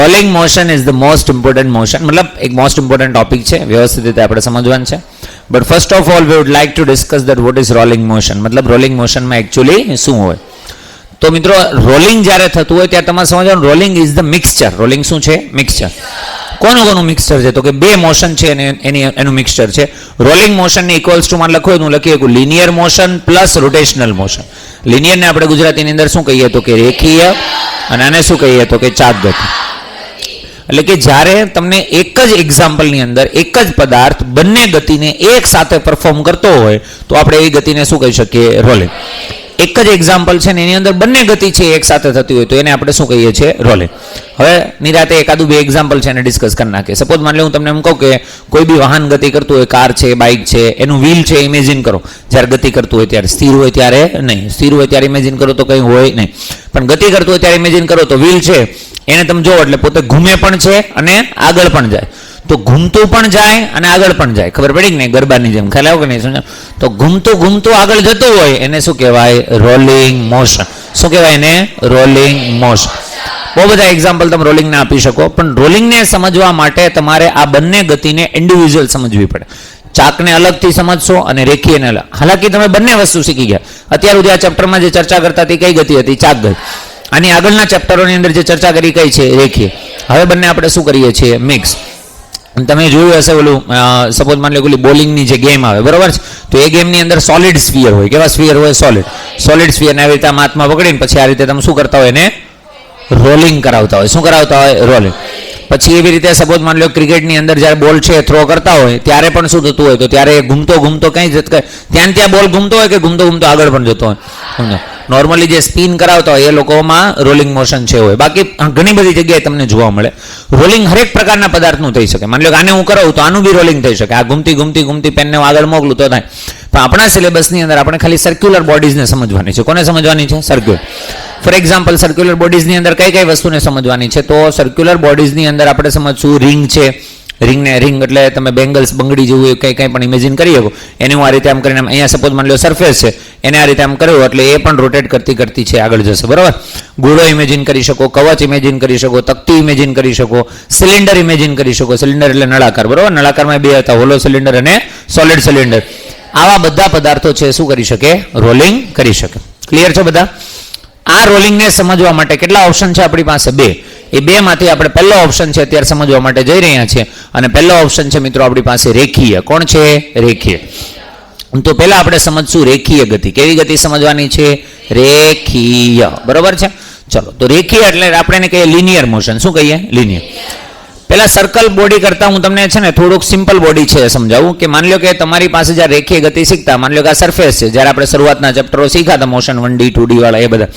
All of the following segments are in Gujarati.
Rolling motion is the most important motion, મતલબ એક મોસ્ટ ઇમ્પોર્ટન્ટ ટોપિક છે, વ્યવસ્થિત રીતે આપણે સમજવાનું છે. But first of all V would like to discuss that what is rolling motion, મતલબ રોલિંગ મોશનમાં એકચ્યુઅલી શું હોય. તો મિત્રો રોલિંગ જ્યારે થતું હોય ત્યારે તમારે સમજવાનું rolling is the mixture. Rolling શું છે? મિક્સચર. કોનું મિક્સચર છે? તો કે બે મોશન છે એનું મિક્સચર છે. રોલિંગ મોશનને ઇક્વલ્સ ટુ માં લખો હું લખી શકું linear motion plus rotational motion. લિનિયરને આપણે ગુજરાતીની અંદર શું કહીએ તો કે રેખીય, અને આને શું કહીએ તો કે ચાક ગતિ. એટલે કે જ્યારે તમને એક જ એક્ઝામ્પલની અંદર એક જ પદાર્થ બંને ગતિને એક સાથે પરફોર્મ કરતો હોય તો આપણે એ ગતિને શું કહી શકીએ? રોલિંગ. એક જ એક્ઝામ્પલ છે ને એની અંદર બંને ગતિ છે એક સાથે થતી હોય તો એને આપણે શું કહીએ છીએ? રોલિંગ. હવે નિરાતે એકાદું બે એક્ઝામ્પલ છે એને ડિસ્કસ કરી નાખીએ. સપોઝ માની લો હું તમને એમ કહું કે કોઈ બી વાહન ગતિ કરતું હોય, કાર છે, બાઇક છે, એનું વ્હીલ છે, ઇમેજિન કરો જ્યારે ગતિ કરતું હોય ત્યારે. સ્થિર હોય ત્યારે નહીં, સ્થિર હોય ત્યારે ઇમેજિન કરો તો કંઈ હોય નહીં, પણ ગતિ કરતું હોય ત્યારે ઇમેજિન કરો તો વ્હીલ છે એને તમે જોવો એટલે પોતે ઘૂમે પણ છે અને આગળ પણ જાય. તો ઘૂમતું પણ જાય અને આગળ પણ જાય. ખબર પડી કે નહીં? ગરબાની જેમ ખ્યાલ આવ્યો કે નહીં? સમજો તો ઘૂમતું આગળ જતું હોય એને શું કહેવાય? Rolling motion. શું કહેવાય એને? Rolling motion. બહુ બધા એક્ઝામ્પલ તમે રોલિંગના આપી શકો, પણ રોલિંગને સમજવા માટે તમારે આ બંને ગતિને ઇન્ડિવિજ્યુઅલ સમજવી પડે. ચાકને અલગથી સમજશો અને રેખીયને અલગ. હાલાકી તમે બંને વસ્તુ શીખી ગયા. અત્યાર સુધી આ ચેપ્ટરમાં જે ચર્ચા કરતા હતી કઈ ગતિ હતી? ચાક ગતિ. આની આગળના ચેપ્ટરોની અંદર જે ચર્ચા કરી કઈ છે? રેખીય. હવે બંને આપણે શું કરીએ છીએ? મિક્સ. તમે જોયું હશે ઓલું સપોઝ માની લો ઓલી બોલિંગની જે ગેમ આવે, બરોબર છે, તો એ ગેમની અંદર સોલિડ સ્ફિયર હોય. કેવા સ્ફિયર હોય? સોલિડ સ્ફિયરને આવી રીતે હાથમાં પકડીને પછી આ રીતે તમે શું કરતા હોય? એને રોલિંગ કરાવતા હોય. શું કરાવતા હોય? રોલિંગ. પછી એવી રીતે સપોઝ માની લો ક્રિકેટની અંદર જ્યારે બોલ છે થ્રો કરતા હોય ત્યારે પણ શું થતું હોય? તો ત્યારે ઘૂમતો કઈ ત્યાં બોલ ઘૂમતો હોય કે ઘૂમતો આગળ પણ જતો હોય? સમજો નોર્મલી જે સ્પિન કરાવતા હોય એ લોકોમાં રોલિંગ મોશન છે હોય. બાકી ઘણી બધી જગ્યાએ તમને જોવા મળે. રોલિંગ હરેક પ્રકારના પદાર્થનું થઈ શકે. માની લો કે આને હું કરાવું તો આનું બી રોલિંગ થઈ શકે. આ ઘૂમતી પેનને હું આગળ મોકલું તો થાય. પણ આપણા સિલેબસની અંદર આપણે ખાલી સર્ક્યુલર બોડીઝને સમજવાની છે. કોને સમજવાની છે? સર્ક્યુલર. ફોર એક્ઝામ્પલ સર્ક્યુલર બોડીઝની અંદર કઈ વસ્તુને સમજવાની છે? તો સર્ક્યુલર બોડીઝની અંદર આપણે સમજશું રિંગ છે. રિંગ એટલે તમે બેંગલ્સ, બંગડી જેવું કંઈ પણ ઇમેજિન કરી શકો. એને હું આ રીતે આમ કરીને અહીંયા સપોઝ માની લો સરફેસ છે એને આ રીતે આમ કર્યું એટલે એ પણ રોટેટ કરતી છે આગળ જશે. બરાબર. ગોળો ઇમેજિન કરી શકો, કવચ ઇમેજિન કરી શકો, તકતી ઇમેજિન કરી શકો, સિલિન્ડર ઇમેજિન કરી શકો. સિલિન્ડર એટલે નળાકાર. બરાબર. નળાકારમાં બે હતા, હોલો સિલિન્ડર અને સોલિડ સિલિન્ડર. આવા બધા પદાર્થો છે શું કરી શકે? રોલિંગ કરી શકે. ક્લિયર છે બધા? આ રોલિંગને સમજવા માટે કેટલા ઓપ્શન છે આપણી પાસે? બે. એ બે માંથી આપણે પહેલો ઓપ્શન છે અત્યારે સમજવા માટે જઈ રહ્યા છીએ, અને પહેલો ઓપ્શન છે મિત્રો આપણી પાસે રેખીય. કોણ છે? રેખીય. તો પહેલા આપણે સમજશું રેખીય ગતિ. કેવી ગતિ સમજવાની છે? રેખીય. બરોબર છે. ચલો, તો રેખીય એટલે આપણે એને કહીએ લિનિયર મોશન. શું કહીએ? લિનિયર. પહેલા સર્કલ બોડી કરતા હું તમને છે ને થોડુંક સિમ્પલ બોડી છે સમજાવું કે માની લો કે તમારી પાસે જ્યારે રેખીય ગતિ શીખતા, માની લો કે આ સરફેસ છે, જ્યારે આપણે શરૂઆતના ચેપ્ટરો શીખ્યા મોશન 1D 2D વાળા એ બધા,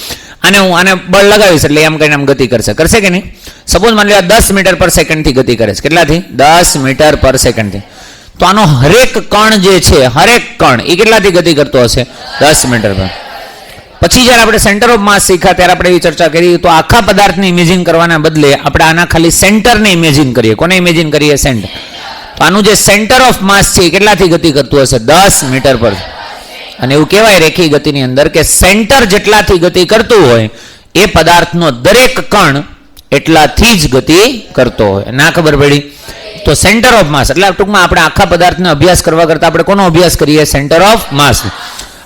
આને બળ લગાવીશ એટલે એમ કરીને આમ ગતિ કરશે કે નહીં? સપોઝ માની લો 10 મીટર પર સેકન્ડથી ગતિ કરે છે. કેટલાથી? 10 મીટર પર સેકન્ડથી. તો આનો હરેક કણ જે છે, હરેક કણ એ કેટલાથી ગતિ કરતો હશે? 10 મીટર પર. પછી જ્યારે આપણે સેન્ટર ઓફ માસ શીખ્યા ત્યારે આપણે એવી ચર્ચા કરી તો આખા પદાર્થને ઇમેજિન કરવાના બદલે આપણે આના ખાલી સેન્ટરને ઇમેજિન કરીએ. કોને ઇમેજિન કરીએ? સેન્ટર. તો આનું જે સેન્ટર ઓફ માસ છે એ કેટલાથી ગતિ કરતું હશે? 10 મીટર પર. અને એવું કહેવાય રેખીય ગતિની અંદર કે સેન્ટર જેટલાથી ગતિ કરતું હોય એ પદાર્થનો દરેક કણ એટલાથી જ ગતિ કરતો હોય. ના ખબર પડી? તો સેન્ટર ઓફ માસ એટલે ટૂંકમાં આપણે આખા પદાર્થનો અભ્યાસ કરવા કરતા આપણે કોનો અભ્યાસ કરીએ? સેન્ટર ઓફ માસ.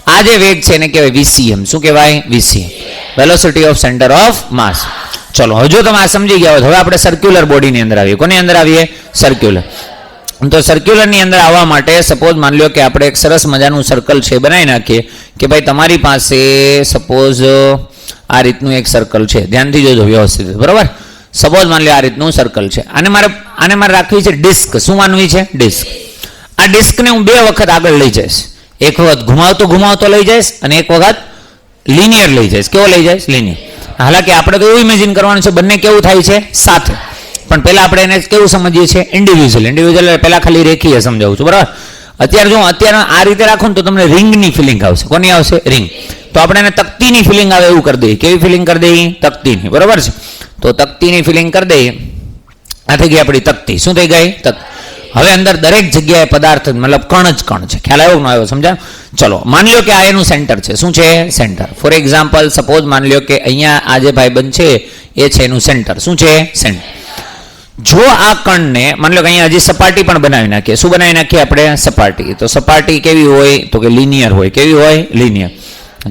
આ જે વેગ છે એને કહેવાય VCM. શું કહેવાય? VCM. Velocity of centre of માસ. ચલો, હજુ તમે આ સમજી ગયા હોય. હવે આપણે સર્ક્યુલર બોડીની અંદર આવીએ. કોની અંદર આવીએ? સર્ક્યુલર. તો સર્ક્યુલરની અંદર આવવા માટે સપોઝ માની લો કે આપણે એક સરસ મજાનું સર્કલ છે બનાવી નાખીએ કે ભાઈ તમારી પાસે સપોઝ આ રીતનું એક સર્કલ છે. ધ્યાનથી જોજો વ્યવસ્થિત. બરાબર. સપોઝ માની લો આ રીતનું સર્કલ છે. આને મારે રાખવી છે ડિસ્ક. શું માનવી છે? ડિસ્ક. આ ડિસ્કને હું બે વખત આગળ લઈ જઈશ. એક વખત ઘુમાવતો લઈ જઈશ અને એક વખત લિનિયર લઈ જઈશ. કેવો લઈ જઈશ? લિનિયર. હાલાકી આપણે તો એવું ઇમેજિન કરવાનું છે બંને કેવું થાય છે? સાથે. પણ પહેલા આપણે એને કેવું સમજીએ છીએ? ઇન્ડિવિજ્યુઅલ. પહેલા ખાલી રેખીય સમજાવું છું. બરાબર. અત્યારે આ રીતે રાખો ને તો તમને રિંગની ફિલિંગ આવશે. કોની આવશે? રિંગ. તો આપણે એને તકતીની ફિલિંગ આવે એવું કરી દઈએ. કેવી ફિલિંગ કરી દઈએ? તકતીની. બરાબર છે. તો તકતીની ફિલિંગ કરી દઈએ. આ થઈ ગઈ આપણી તકતી. શું થઈ ગઈ? તકતી. હવે અંદર દરેક જગ્યાએ પદાર્થ મતલબ કણ જ કણ છે. ખ્યાલ આવ્યો ન આવ્યો? સમજા? ચલો, માની લો કે આ એનું સેન્ટર છે. શું છે? સેન્ટર. ફોર એક્ઝામ્પલ સપોઝ માની લો કે અહીંયા આ જે ભાઈબંધ છે એ છે એનું સેન્ટર. શું છે? સેન્ટર. જો આ કણને માની લો કે અહીંયા હજી સપાટી પણ બનાવી નાખીએ. શું બનાવી નાખીએ આપણે? સપાટી. તો સપાટી કેવી હોય? તો કે લિનિયર હોય. કેવી હોય? લિનિયર.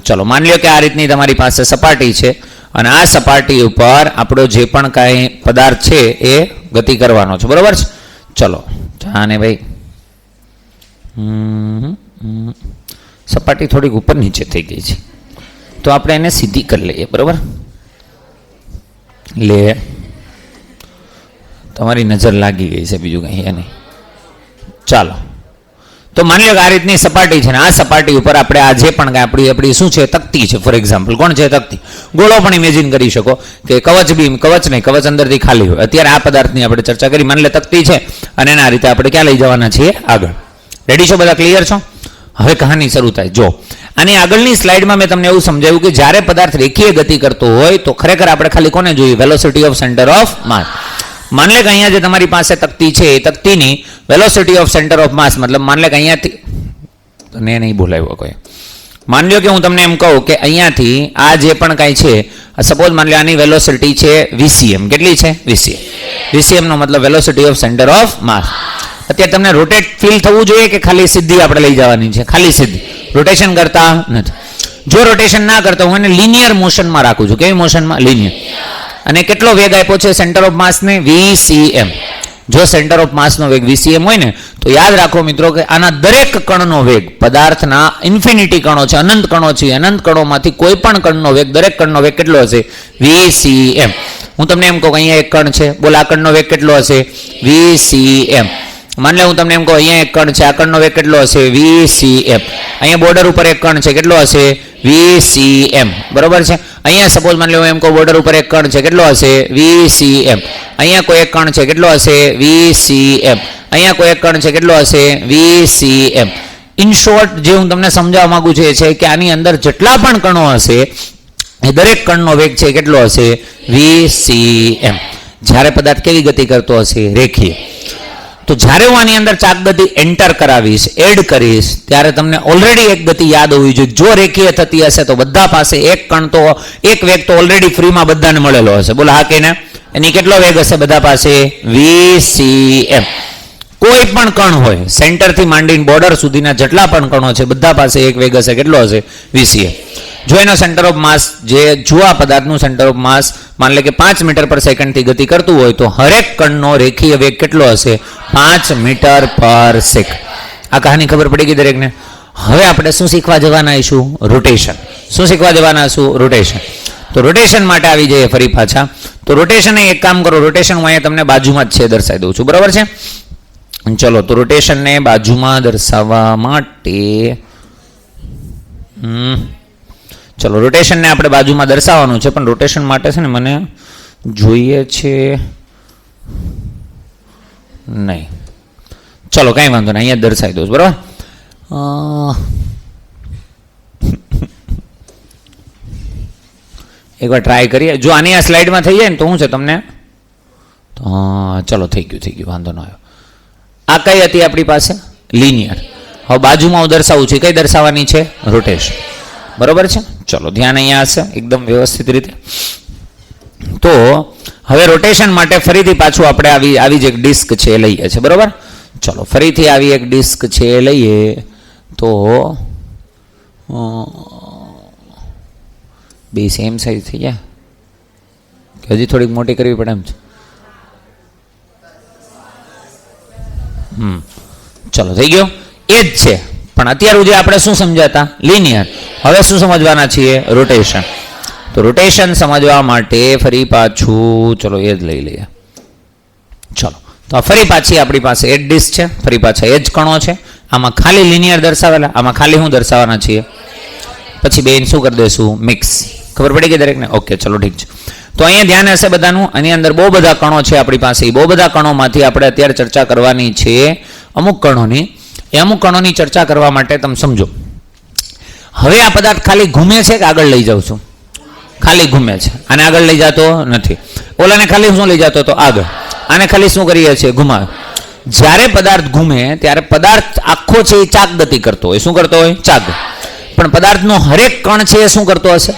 ચલો માની લો કે આ રીતની તમારી પાસે સપાટી છે અને આ સપાટી ઉપર આપણો જે પણ કાંઈ પદાર્થ છે એ ગતિ કરવાનો છે. બરોબર છે? ચલો જાને ભાઈ સપાટી થોડીક ઉપર નીચે થઈ ગઈ છે તો આપણે એને સીધી કરી લઈએ. બરોબર? લે તમારી નજર લાગી ગઈ છે, બીજું કંઈ એ નહીં. ચાલો તો માની લો કે આ રીતની સપાટી છે ને આ સપાટી ઉપર આપણે આ જે પણ આપણી શું છે? તકતી છે. ફોર એક્ઝામ્પલ કોણ છે? તકતી. ગોળો પણ ઇમેજિન કરી શકો કે કવચ નહીં, કવચ અંદરથી ખાલી હોય. અત્યારે આ પદાર્થની આપણે ચર્ચા કરી. માની લે તકતી છે અને એના રીતે આપણે ક્યાં લઈ જવાના છીએ? આગળ. રેડી છો બધા? ક્લિયર છો? હવે કહાની શરૂ થાય. જો આની આગળની સ્લાઇડમાં મેં તમને એવું સમજાવ્યું કે જ્યારે પદાર્થ રેખીય ગતિ કરતો હોય તો ખરેખર આપણે ખાલી કોને જોઈએ? Velocity of centre of mass. માની લે કે અહીંયા જે તમારી પાસે તકતી છે એ તકતીની velocity of centre of mass મતલબ માની લે કે અહીંયાથી તને નહીં બોલાવ્યો કોઈ. માની લો કે હું તમને એમ કહું કે અહીંયાથી આ જે પણ કાંઈ છે સપોઝ માની લો આની વેલોસિટી છે VCM. કેટલી છે? VCM. VCM નો મતલબ વેલોસિટી ઓફ સેન્ટર ઓફ માસ. અત્યારે તમને રોટેટ ફીલ થવું જોઈએ કે ખાલી સીધી આપણે લઈ જવાની છે? ખાલી સીધી. રોટેશન કરતા નથી. જો રોટેશન ના કરતા હું એને લિનિયર મોશનમાં રાખું છું. કેવી મોશનમાં? લિનિયર. અને કેટલો વેગ આપ્યો છે સેન્ટર ઓફ માસને? VCM. જો સેન્ટર ઓફ માસનો વેગ VCM હોય ને તો યાદ રાખો મિત્રો કે આના દરેક કણનો વેગ પદાર્થના ઇન્ફિનિટી કણો છે, અનંત કણો છે, અનંત કણોમાંથી કોઈ પણ કણનો વેગ, દરેક કણનો વેગ કેટલો હશે? VCM. હું તમને એમ કહું કે અહીંયા એક કણ છે, બોલ આ કણનો વેગ કેટલો હશે? VCM. માની લે હું તમને એમ કહું અહીંયા એક કણ છે, આ કણનો વેગ કેટલો હશે? VCM. અહીંયા બોર્ડર ઉપર એક કણ છે, કેટલો હશે? VCM. બરોબર છે? અહીંયા સપોઝ માની લો એમ કહું બોર્ડર ઉપર એક કણ છે, કેટલો હશે? VCM. અહીંયા કોઈ એક કણ છે, કેટલો હશે? VCM. અહીંયા કોઈ એક કણ છે, કેટલો હશે? VCM. ઇન શોર્ટ જે હું તમને સમજાવવા માંગુ છું એ છે કે આની અંદર જેટલા પણ કણો હશે એ દરેક કણનો વેગ છે કેટલો હશે? VCM. જ્યારે પદાર્થ કેવી ગતિ કરતો હશે? રેખીય. તો જ્યારે હું આની અંદર ચાક ગતિ એન્ટર કરાવીશ, એડ કરીશ, ત્યારે તમને ઓલરેડી એક ગતિ યાદ હોવી જોઈએ. જો રેખીય થતી હશે તો બધા પાસે એક કણ તો એક વેગ તો ઓલરેડી ફ્રીમાં બધાને મળેલો હશે. બોલો હા કે ના? એની કેટલો વેગ હશે બધા પાસે? VCM. કોઈ પણ કણ હોય સેન્ટરથી માંડીને બોર્ડર સુધીના જેટલા પણ કણો છે બધા પાસે એક વેગ હશે. કેટલો હશે? VCM. જો એનો સેન્ટર ઓફ માસ જો આ પદાર્થનું સેન્ટર ઓફ માસ માની લે કે 5 મીટર પર સેકન્ડથી ગતિ કરતું હોય તો હરેક કણનો રેખીય વેગ કેટલો હશે? 5 મીટર પર સેકન્ડ. આ કહાની ખબર પડી ગઈ દરેકને? હવે આપણે શું શીખવા જવાના આવીશું? રોટેશન. શું શીખવા જવાના છું? રોટેશન. તો રોટેશન માટે આવી જઈએ ફરી પાછા. તો રોટેશન એક કામ કરો, રોટેશન હું અહીંયા તમને બાજુમાં જ છે દર્શાવી દઉં છું. બરાબર છે? ચલો તો રોટેશનને બાજુમાં દર્શાવવા માટે ચલો રોટેશનને આપણે બાજુમાં દર્શાવવાનું છે પણ રોટેશન માટે છે ને મને જોઈએ છે નહીં. ચલો કાંઈ વાંધો નહીં, અહીંયા દર્શાવી દઉં. બરાબર? એકવાર ટ્રાય કરીએ. જો આની આ સ્લાઇડમાં થઈ જાય ને તો શું છે તમને? ચલો થઈ ગયું, વાંધો ન આવ્યો. આ કઈ હતી આપણી પાસે? લિનિયર. હવે બાજુમાં હું દર્શાવું છું, કઈ દર્શાવવાની છે? રોટેશન. બરોબર છે? ચલો ધ્યાન અહીંયા હશે એકદમ વ્યવસ્થિત રીતે. તો હવે રોટેશન માટે ફરીથી પાછું આપણે આવી જ એક ડિસ્ક છે એ લઈએ છીએ. બરોબર? ચલો ફરીથી આવી એક ડિસ્ક છે એ લઈએ તો બે સેમ સાઈઝ થઈ જાય કે હજી થોડીક મોટી કરવી પડે એમ છે? ચલો થઈ ગયો. એ જ છે પણ અત્યાર સુધી આપણે શું સમજાતા? લિનિયર. હવે શું સમજવાના છીએ? રોટેશન. તો રોટેશન સમજવા માટે ફરી પાછું ચલો એ જ લઈ લઈએ. ચલો તો ફરી પાછી આપણી પાસે એ જ ડિસ્ક છે, ફરી પાછા એ જ કણો છે. આમાં ખાલી લિનિયર દર્શાવેલા, આમાં ખાલી શું દર્શાવવાના છીએ? પછી બેન શું કરી દઈશું? મિક્સ. ખબર પડી ગઈ દરેકને? ઓકે ચલો ઠીક છે. તો અહીંયા ધ્યાન હશે બધાનું. આની અંદર બહુ બધા કણો છે આપણી પાસે. એ બહુ બધા કણોમાંથી આપણે અત્યારે ચર્ચા કરવાની છે અમુક કણોની. એ અમુક કણોની ચર્ચા કરવા માટે તમે સમજો. હવે આ પદાર્થ ખાલી ઘૂમે છે કે આગળ લઈ જાઉં છું? ખાલી ઘૂમે છે. આને આગળ લઈ જતો નથી. ઓલાને ખાલી શું લઈ જતો હતો? આગળ. આને ખાલી શું કરીએ છીએ? ઘુમાવે. જ્યારે પદાર્થ ઘૂમે ત્યારે પદાર્થ આખો છે એ ચાક ગતિ કરતો હોય. શું કરતો હોય? ચાક. પણ પદાર્થનો હરેક કણ છે એ શું કરતો હશે?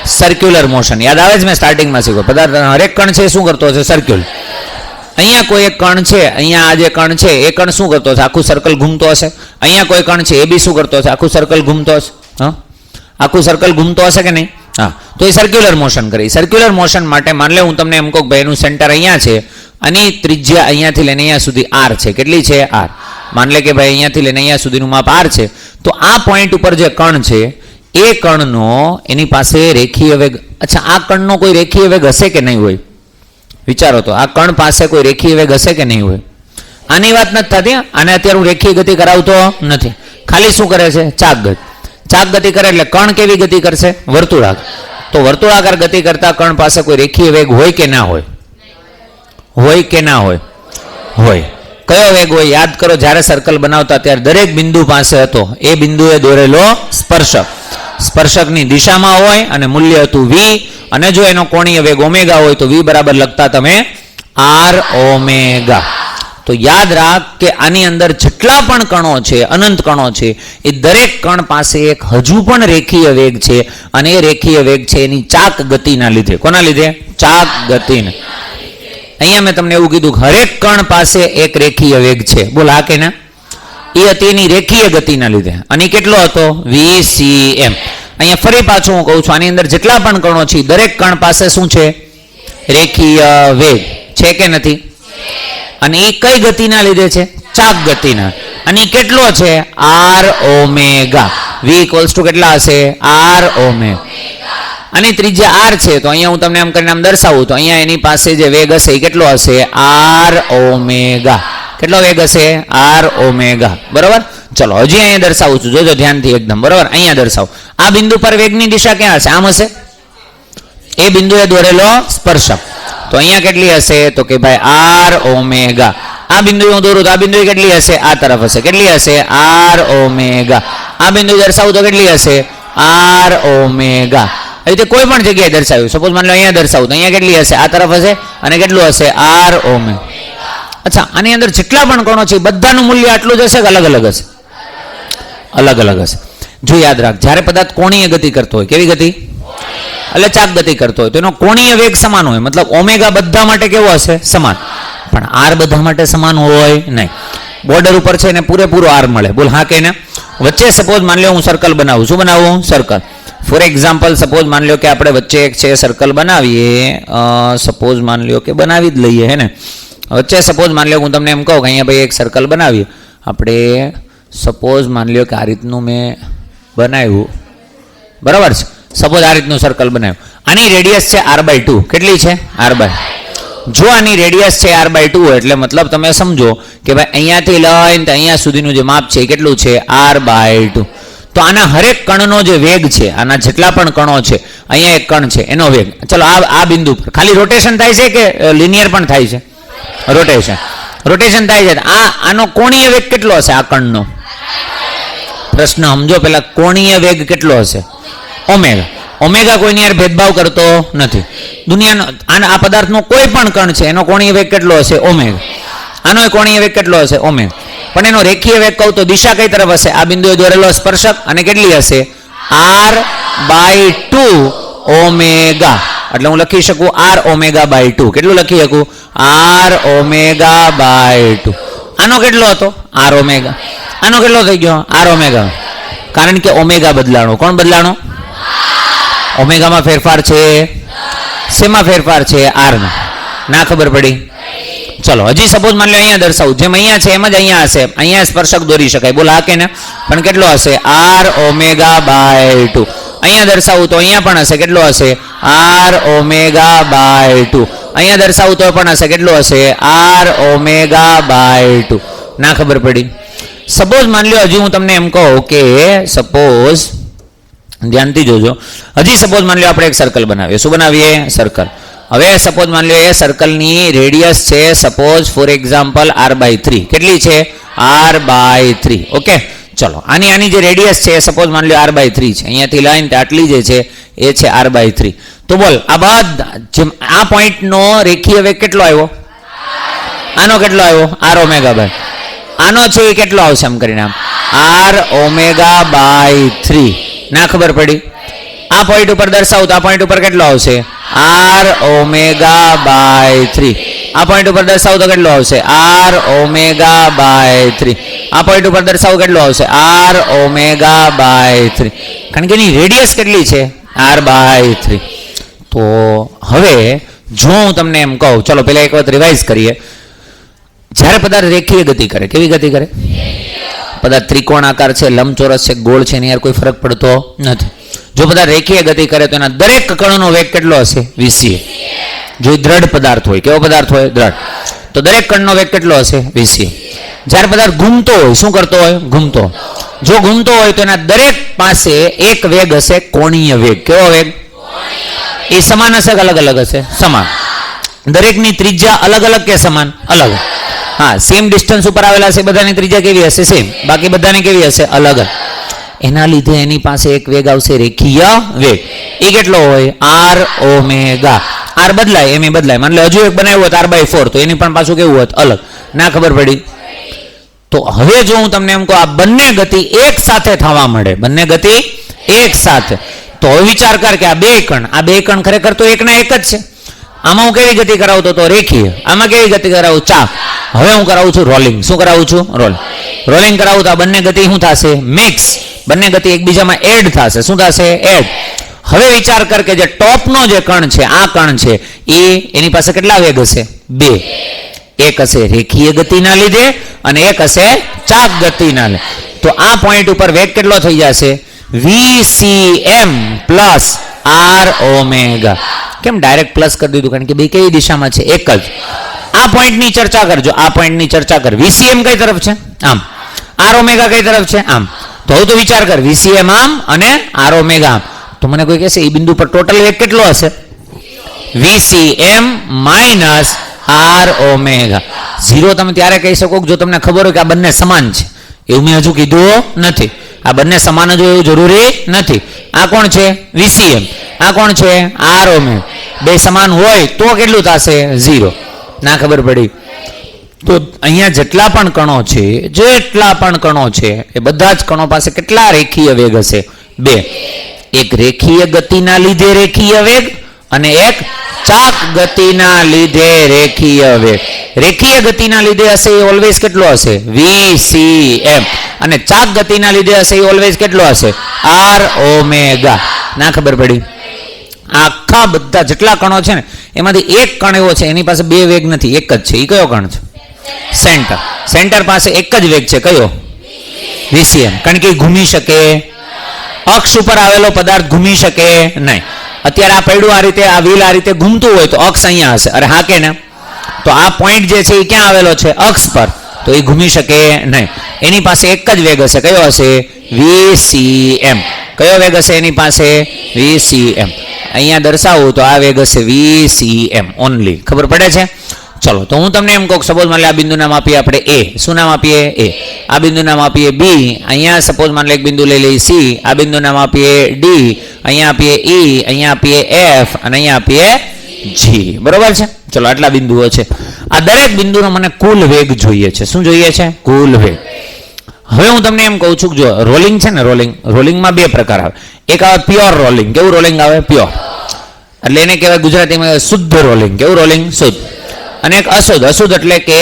Circular motion. યાદ આવે છે? મેં સ્ટાર્ટિંગમાં શીખ્યો. પદાર્થ હરેક કણ છે શું કરતો હશે? સર્ક્યુલર. અહીંયા કોઈ એક કણ છે, અહીંયા આ જે કણ છે એ કણ શું કરતો છે? આખું સર્કલ ઘૂમતો હશે. અહીંયા કોઈ કણ છે એ બી શું કરતો હશે? આખું સર્કલ ઘૂમતો હશે. હા, આખું સર્કલ ઘૂમતો હશે કે નહીં? હા, તો એ સર્ક્યુલર મોશન કરે. સર્ક્યુલર મોશન માટે માન લે હું તમને એમ કહું ભાઈ એનું સેન્ટર અહીંયા છે, આની ત્રિજ્યા અહીંયાથી લઈને અહીંયા સુધી r છે. કેટલી છે? r. માન લે કે ભાઈ અહીંયાથી લઈને અહીંયા સુધીનું માપ r છે. તો આ પોઈન્ટ ઉપર જે કણ છે એ કણનો એની પાસે રેખીય વેગ, અચ્છા આ કણનો કોઈ રેખીય વેગ હશે કે નહીં હોય? વિચારો તો, આ કણ પાસે કોઈ રેખીય વેગ હશે કે નહીં હોય? આની વાત નથી થતી. આને અત્યારે હું રેખીય ગતિ કરાવતો નથી, ખાલી શું કરે છે? ચાક ગતિ. ચાક ગતિ કરે એટલે કણ કેવી ગતિ કરશે? વર્તુળાકાર. તો વર્તુળાકાર ગતિ કરતા કણ પાસે કોઈ રેખીય વેગ હોય કે ના હોય? હોય કે ના હોય? હોય. કયો વેગ હોય? યાદ કરો, જ્યારે સર્કલ બનાવતા ત્યારે દરેક બિંદુ પાસે હતો એ બિંદુએ દોરેલો સ્પર્શક. સ્પર્શકની દિશામાં હોય અને મૂલ્ય હતું v, અને જો એનો કોણીય વેગ ઓમેગા હોય તો v બરાબર લખતા તમે r ઓમેગા. તો યાદ રાખ કે આની અંદર જેટલા પણ કણો છે, અનંત કણો છે, એ દરેક કણ પાસે એક હજુ પણ રેખીય વેગ છે, અને એ રેખીય વેગ છે એની ચાક ગતિના લીધે. કોના લીધે? ચાક ગતિના. અહીંયા મેં તમને એવું કીધું કે હરેક કણ પાસે એક રેખીય વેગ છે. બોલ હા કે ના? એ હતી એની રેખીય ગતિના લીધે. અને કેટલો હતો? vcm. અહીંયા ફરી પાછું હું કહું છું, આની અંદર જેટલા પણ કણો છે દરેક કણ પાસે શું છે? રેખીય વેગ છે કે નથી? અને એ કઈ ગતિના લીધે છે? ચાક ગતિના. અને કેટલો છે? r omega. v equals to કેટલા હશે? r omega. આની ત્રિજ્યા r છે, તો અહીંયા હું તમને એમ કરીને આમ દર્શાવું તો અહીંયા એની પાસે જે વેગ હશે એ કેટલો હશે? r omega. કેટલો વેગ હશે? r omega. બરોબર. ચલો હજી અહીંયા દર્શાવું છું, જોજો ધ્યાનથી એકદમ. બરોબર. અહીંયા દર્શાવું. આ બિંદુ પર વેગની દિશા ક્યાં હશે? આમ હશે. એ બિંદુએ દોરેલો સ્પર્શક. તો અહીંયા કેટલી હશે? તો કે ભાઈ r ઓમેગા. આ બિંદુ હું દોરું તો આ બિંદુ કેટલી હશે? આ તરફ હશે. કેટલી હશે? r omega. આ બિંદુ દર્શાવું તો કેટલી હશે? r omega. એ રીતે કોઈ પણ જગ્યાએ દર્શાવ્યું. સપોઝ માની લો અહીંયા દર્શાવું તો અહીંયા કેટલી હશે? આ તરફ હશે. અને કેટલું હશે? r omega. અચ્છા, આની અંદર જેટલા પણ કણો છે બધાનું મૂલ્ય આટલું જ હશે કે અલગ અલગ હશે? અલગ અલગ હશે. જો યાદ રાખ, જ્યારે પદાર્થ કોણીય ગતિ કરતો હોય, કેવી ગતિ? એટલે ચાક ગતિ કરતો હોય, તો એનો કોણીય વેગ સમાન હોય. મતલબ ઓમેગા બધા માટે કેવો હશે? સમાન. પણ r બધા માટે સમાન હોય નહીં. બોર્ડર ઉપર છે એને પૂરેપૂરો r મળે. બોલ હા કે ના? વચ્ચે સપોઝ માની લો હું સર્કલ બનાવું. શું બનાવું? સર્કલ. ફોર એક્ઝામ્પલ સપોઝ માની લો કે આપણે વચ્ચે એક છે સર્કલ બનાવીએ. સપોઝ માની લો કે બનાવી જ લઈએ, હે ને? વચ્ચે સપોઝ માની લો હું તમને એમ કહું કે અહીંયા ભાઈ એક સર્કલ બનાવીએ આપણે. સપોઝ માની લો કે આ રીતનું મેં બનાવ્યું. બરાબર છે? સપોઝ આ રીતનું સર્કલ બનાવ્યું. આની રેડિયસ છે r/2. કેટલી છે? r/2. જો આની રેડિયસ છે r/2 એટલે મતલબ તમે સમજો કે ભાઈ અહીંયાથી લઈને અહીંયા સુધીનું જે માપ છે એ કેટલું છે? r/2. તો આના હરેક કણનો જે વેગ છે, આના જેટલા પણ કણો છે, અહીંયા એક કણ છે એનો વેગ, ચલો આ બિંદુ પર ખાલી રોટેશન થાય છે કે લિનિયર પણ થાય છે? રોટેશન થાય છે. આનો કોણીય વેગ કેટલો હશે આ કણનો? પ્રશ્ન સમજો પેલા. કોણીય વેગ કેટલો હશે? ઓમેગા. ઓમેગા કોઈની યાર ભેદભાવ કરતો નથી. દુનિયાનો આ પદાર્થનો કોઈ પણ કણ છે એનો કોણીય વેગ કેટલો હશે? ઓમેગા. આનો કોણીય વેગ કેટલો હશે? ઓમેગા. પણ એનો રેખીય વેગ કહું તો દિશા કઈ તરફ હશે? આ બિંદુએ દોરેલો સ્પર્શક. અને કેટલી હશે? r/2 omega. એટલે હું લખી શકું r ઓમેગા/2. કેટલું લખી શકું? r ઓમેગા/2. આનો કેટલો હતો? r omega. આનો કેટલો થઈ ગયો? r omega. કારણ કે ઓમેગા બદલાણો. કોણ બદલાણો? ઓમેગામાં ફેરફાર છે. શેમાં ફેરફાર છે? r માં. ના ખબર પડી? ચલો હજી સપોઝ માની લો અહીંયા દર્શાવું. જેમ અહીંયા છે એમ જ અહીંયા હશે. અહીંયા સ્પર્શક દોરી શકાય. બોલ હા કે ના? પણ કેટલો હશે? r ઓમેગા/2. અહીંયા દર્શાવું તો અહીંયા પણ હશે. કેટલો હશે? r ઓમેગા/2. અહીંયા દર્શાવું તો પણ હશે. કેટલો હશે? r ઓમેગા/2. ના ખબર પડી? સપોઝ માની લો હજી હું તમને એમ કહું કે સપોઝ, ધ્યાનથી જોજો, હજી સપોઝ માની લો આપણે એક સર્કલ બનાવીએ. શું બનાવીએ? સર્કલ. હવે સપોઝ માની લો એ સર્કલની રેડિયસ છે સપોઝ ફોર એક્ઝામ્પલ r/3. કેટલી છે? r/3. ઓકે. ચલો આની જે રેડિયસ છે સપોઝ માની લો r/3 છે. અહીંયાથી લાઈન આટલી જે છે એ છે r/3. તો બોલ આ બધા જેમ આ પોઈન્ટનો રેખીય વેગ કેટલો આવ્યો? આનો કેટલો આવ્યો? r omega/. આનો છે એ કેટલો આવશે એમ કરીને? આમ r ઓમેગા/3. ના ખબર પડી? આ પોઈન્ટ ઉપર દર્શાવું તો આ પોઈન્ટ ઉપર કેટલો આવશે? r ઓમેગા/3. આ પોઈન્ટ ઉપર દર્શાવો તો કેટલો આવશે r ઓમેગા બાય 3. આ પોઈન્ટ ઉપર દર્શાવો કેટલો આવશે r ઓમેગા બાય 3, કારણ કે એની રેડિયસ કેટલી છે r બાય 3. તો હવે જો હું તમને એમ કહું, ચલો પહેલા એક વખત રિવાઇઝ કરીએ. જ્યારે પદાર્થ રેખીય ગતિ કરે, કેવી ગતિ કરે? પદાર્થ ત્રિકોણાકાર છે, લંબચોરસ છે, ગોળ છે, એની યાર કોઈ ફરક પડતો નથી. જો પદાર્થ રેખીય ગતિ કરે તો એના દરેક કણનો વેગ કેટલો હશે? VCA. જો દ્રઢ પદાર્થ હોય, કેવો પદાર્થ હોય? દ્રઢ. તો દરેક કણનો વેગ કેટલો હશે? VCA. જ્યારે પદાર્થ ઘૂમતો હોય, શું કરતો હોય? ઘૂમતો. જો ઘૂમતો હોય તો એના દરેક પાસે એક વેગ હશે, કોણીય વેગ. કેવો વેગ? એ સમાન હશે કે અલગ અલગ હશે? સમાન. દરેકની ત્રિજ્યા અલગ અલગ કે સમાન? અલગ. હા, સેમ ડિસ્ટન્સ ઉપર આવેલા છે, બધાની ત્રિજ્યા કેવી હશે? સેમ. બાકી બધાની કેવી હશે? અલગ. એના લીધે એની પાસે એક વેગ આવશે, રેખીય વેગ. એ કેટલો હોય? r omega. r બદલાય, એમ બદલાય. માની લો હજુ એક બનાવ્યો હોત r/4, તો એની પણ પાછું કેવું હોત? અલગ. ના ખબર પડી? તો હવે જો હું તમને એમ કહું આ બંને ગતિ એક સાથે થવા મળે, બંને ગતિ એક સાથે, તો હવે વિચાર કર કે આ બે કણ ખરેખર તો એકના એક જ છે. આમાં હું કેવી ગતિ કરાવતો તો? રેખીય. આમાં કેવી ગતિ કરાવું? ચાપ. હવે હું કરાવું છું રોલિંગ. શું કરાવું છું? રોલિંગ કરાવું તો આ બંને ગતિ શું થશે? મિક્સ. બંને ગતિ એકબીજામાં એડ થશે. શું થશે? એડ. હવે વિચાર કર કે જે ટોપનો જે કણ છે, આ કણ છે, એની પાસે કેટલા વેગ હશે? 2. એક હશે રેખીય ગતિના લીધે અને એક હશે ચાપ ગતિના લીધે. તો આ પોઈન્ટ ઉપર વેગ કેટલો થઈ જશે? VCM plus r omega. કેમ ડાયરેક્ટ પ્લસ કરી દીધું? કારણ કે બે કઈ દિશામાં છે? એક જ. આ પોઈન્ટની ચર્ચા કરજો, આ પોઈન્ટની ચર્ચા કર. VCM કઈ તરફ છે? આમ. r ઓમેગા કઈ તરફ છે? આમ. તો હવે તો વિચાર કર, VCM આમ અને r ઓમેગા આમ. તો મને કોઈ કહેશે એ બિંદુ પર ટોટલ વેગ કેટલો હશે? VCM minus r omega. 0 તમે ત્યારે કહી શકો જો તમને ખબર હોય કે આ બંને સમાન છે. એવું મેં હજુ કીધું નથી. આ બંને સમાન જ હોય એવું જરૂરી નથી. આ કોણ છે? VCM. આ કોણ છે? r omega. બે સમાન હોય તો કેટલું થશે? 0. ના ખબર પડી? તો અહીંયા જેટલા પણ કણો છે એ બધા જ કણો પાસે કેટલા રેખીય વેગ હશે? 2. એક રેખીય ગતિના લીધે રેખીય વેગ અને એક ચાપ ગતિના લીધે રેખીય વેગ. રેખીય ગતિના લીધે હશે એ ઓલવેઝ કેટલો હશે? VCM. અને ચાપ ગતિના લીધે હશે એ ઓલવેઝ કેટલો હશે? r omega. ના ખબર પડી? આખા બધા જેટલા કણો છે ને એમાંથી એક કણ એવો છે એની પાસે 2 વેગ નથી, એક જ છે. એ કયો કણ છે? સેન્ટર પાસે એક જ વેગ છે. કયો? VCM. કારણ કે ઘૂમી શકે, અક્ષ ઉપર આવેલો પદાર્થ ઘૂમી શકે નહીં. અત્યારે આ પૈડું આ રીતે, આ વ્હીલ આ રીતે ઘૂમતું હોય તો અક્ષ અહીંયા હશે. અરે હા કે ના? તો આ પોઈન્ટ જે છે એ ક્યાં આવેલો છે? અક્ષ પર. તો એ ઘૂમી શકે નહીં. એની પાસે એક જ વેગ હશે. કયો હશે? VCM. કયો વેગ હશે એની પાસે? VCM. અહીંયા દર્શાવું તો આ વેગ હશે VCM ઓનલી. ખબર પડે છે? ચલો, તો હું તમને એમ કહું, સપોઝ માની લે આ બિંદુ નામ આપીએ આપણે A. શું નામ આપીએ? A. આ બિંદુ નામ આપીએ B. અહીંયા સપોઝ માની લે એક બિંદુ લઈ લઈએ C. આ બિંદુ નામ આપીએ D. અહીંયા આપીએ E. અહીંયા આપીએ F અને અહીંયા આપીએ G. બરોબર છે? ચલો, આટલા બિંદુઓ છે. આ દરેક બિંદુનો મને કુલ વેગ જોઈએ છે. શું જોઈએ છે? કુલ વેગ. હવે હું તમને એમ કહું છું, જો રોલિંગ છે ને, રોલિંગમાં 2 પ્રકાર આવે. એક આવે પ્યોર રોલિંગ. કેવું રોલિંગ આવે? પ્યોર. એટલે એને કહેવાય ગુજરાતીમાં શુદ્ધ રોલિંગ. કેવું રોલિંગ? શુદ્ધ. અને એક અશુદ્ધ. અશુદ્ધ એટલે કે